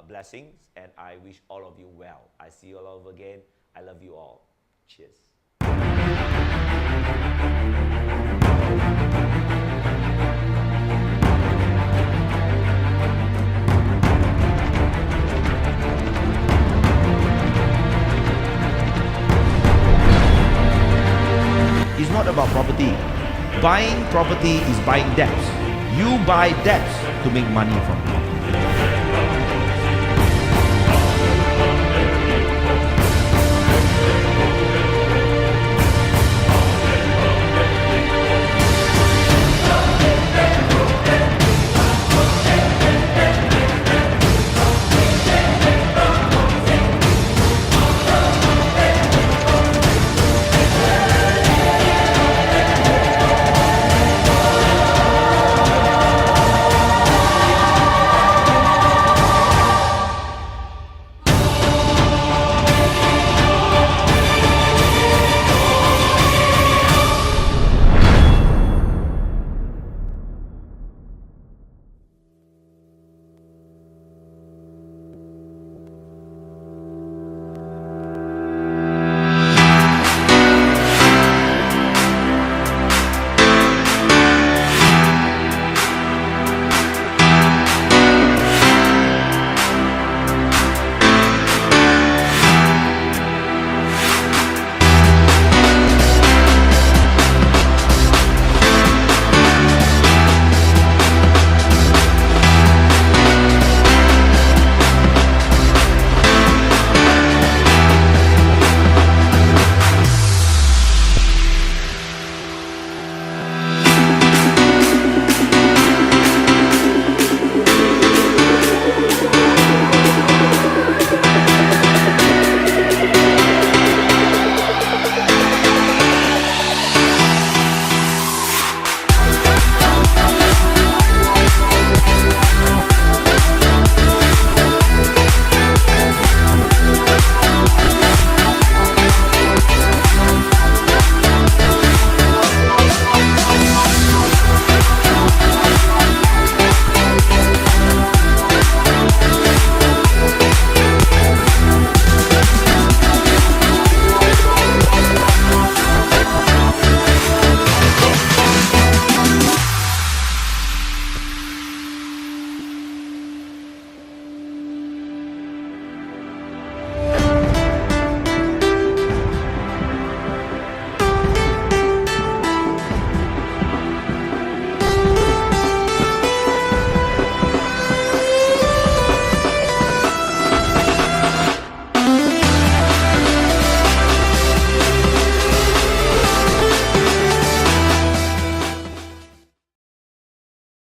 blessings, and I wish all of you well. I see you all over again. I love you all. Cheers. It's not about property. Buying property is buying debts. You buy debts to make money from it.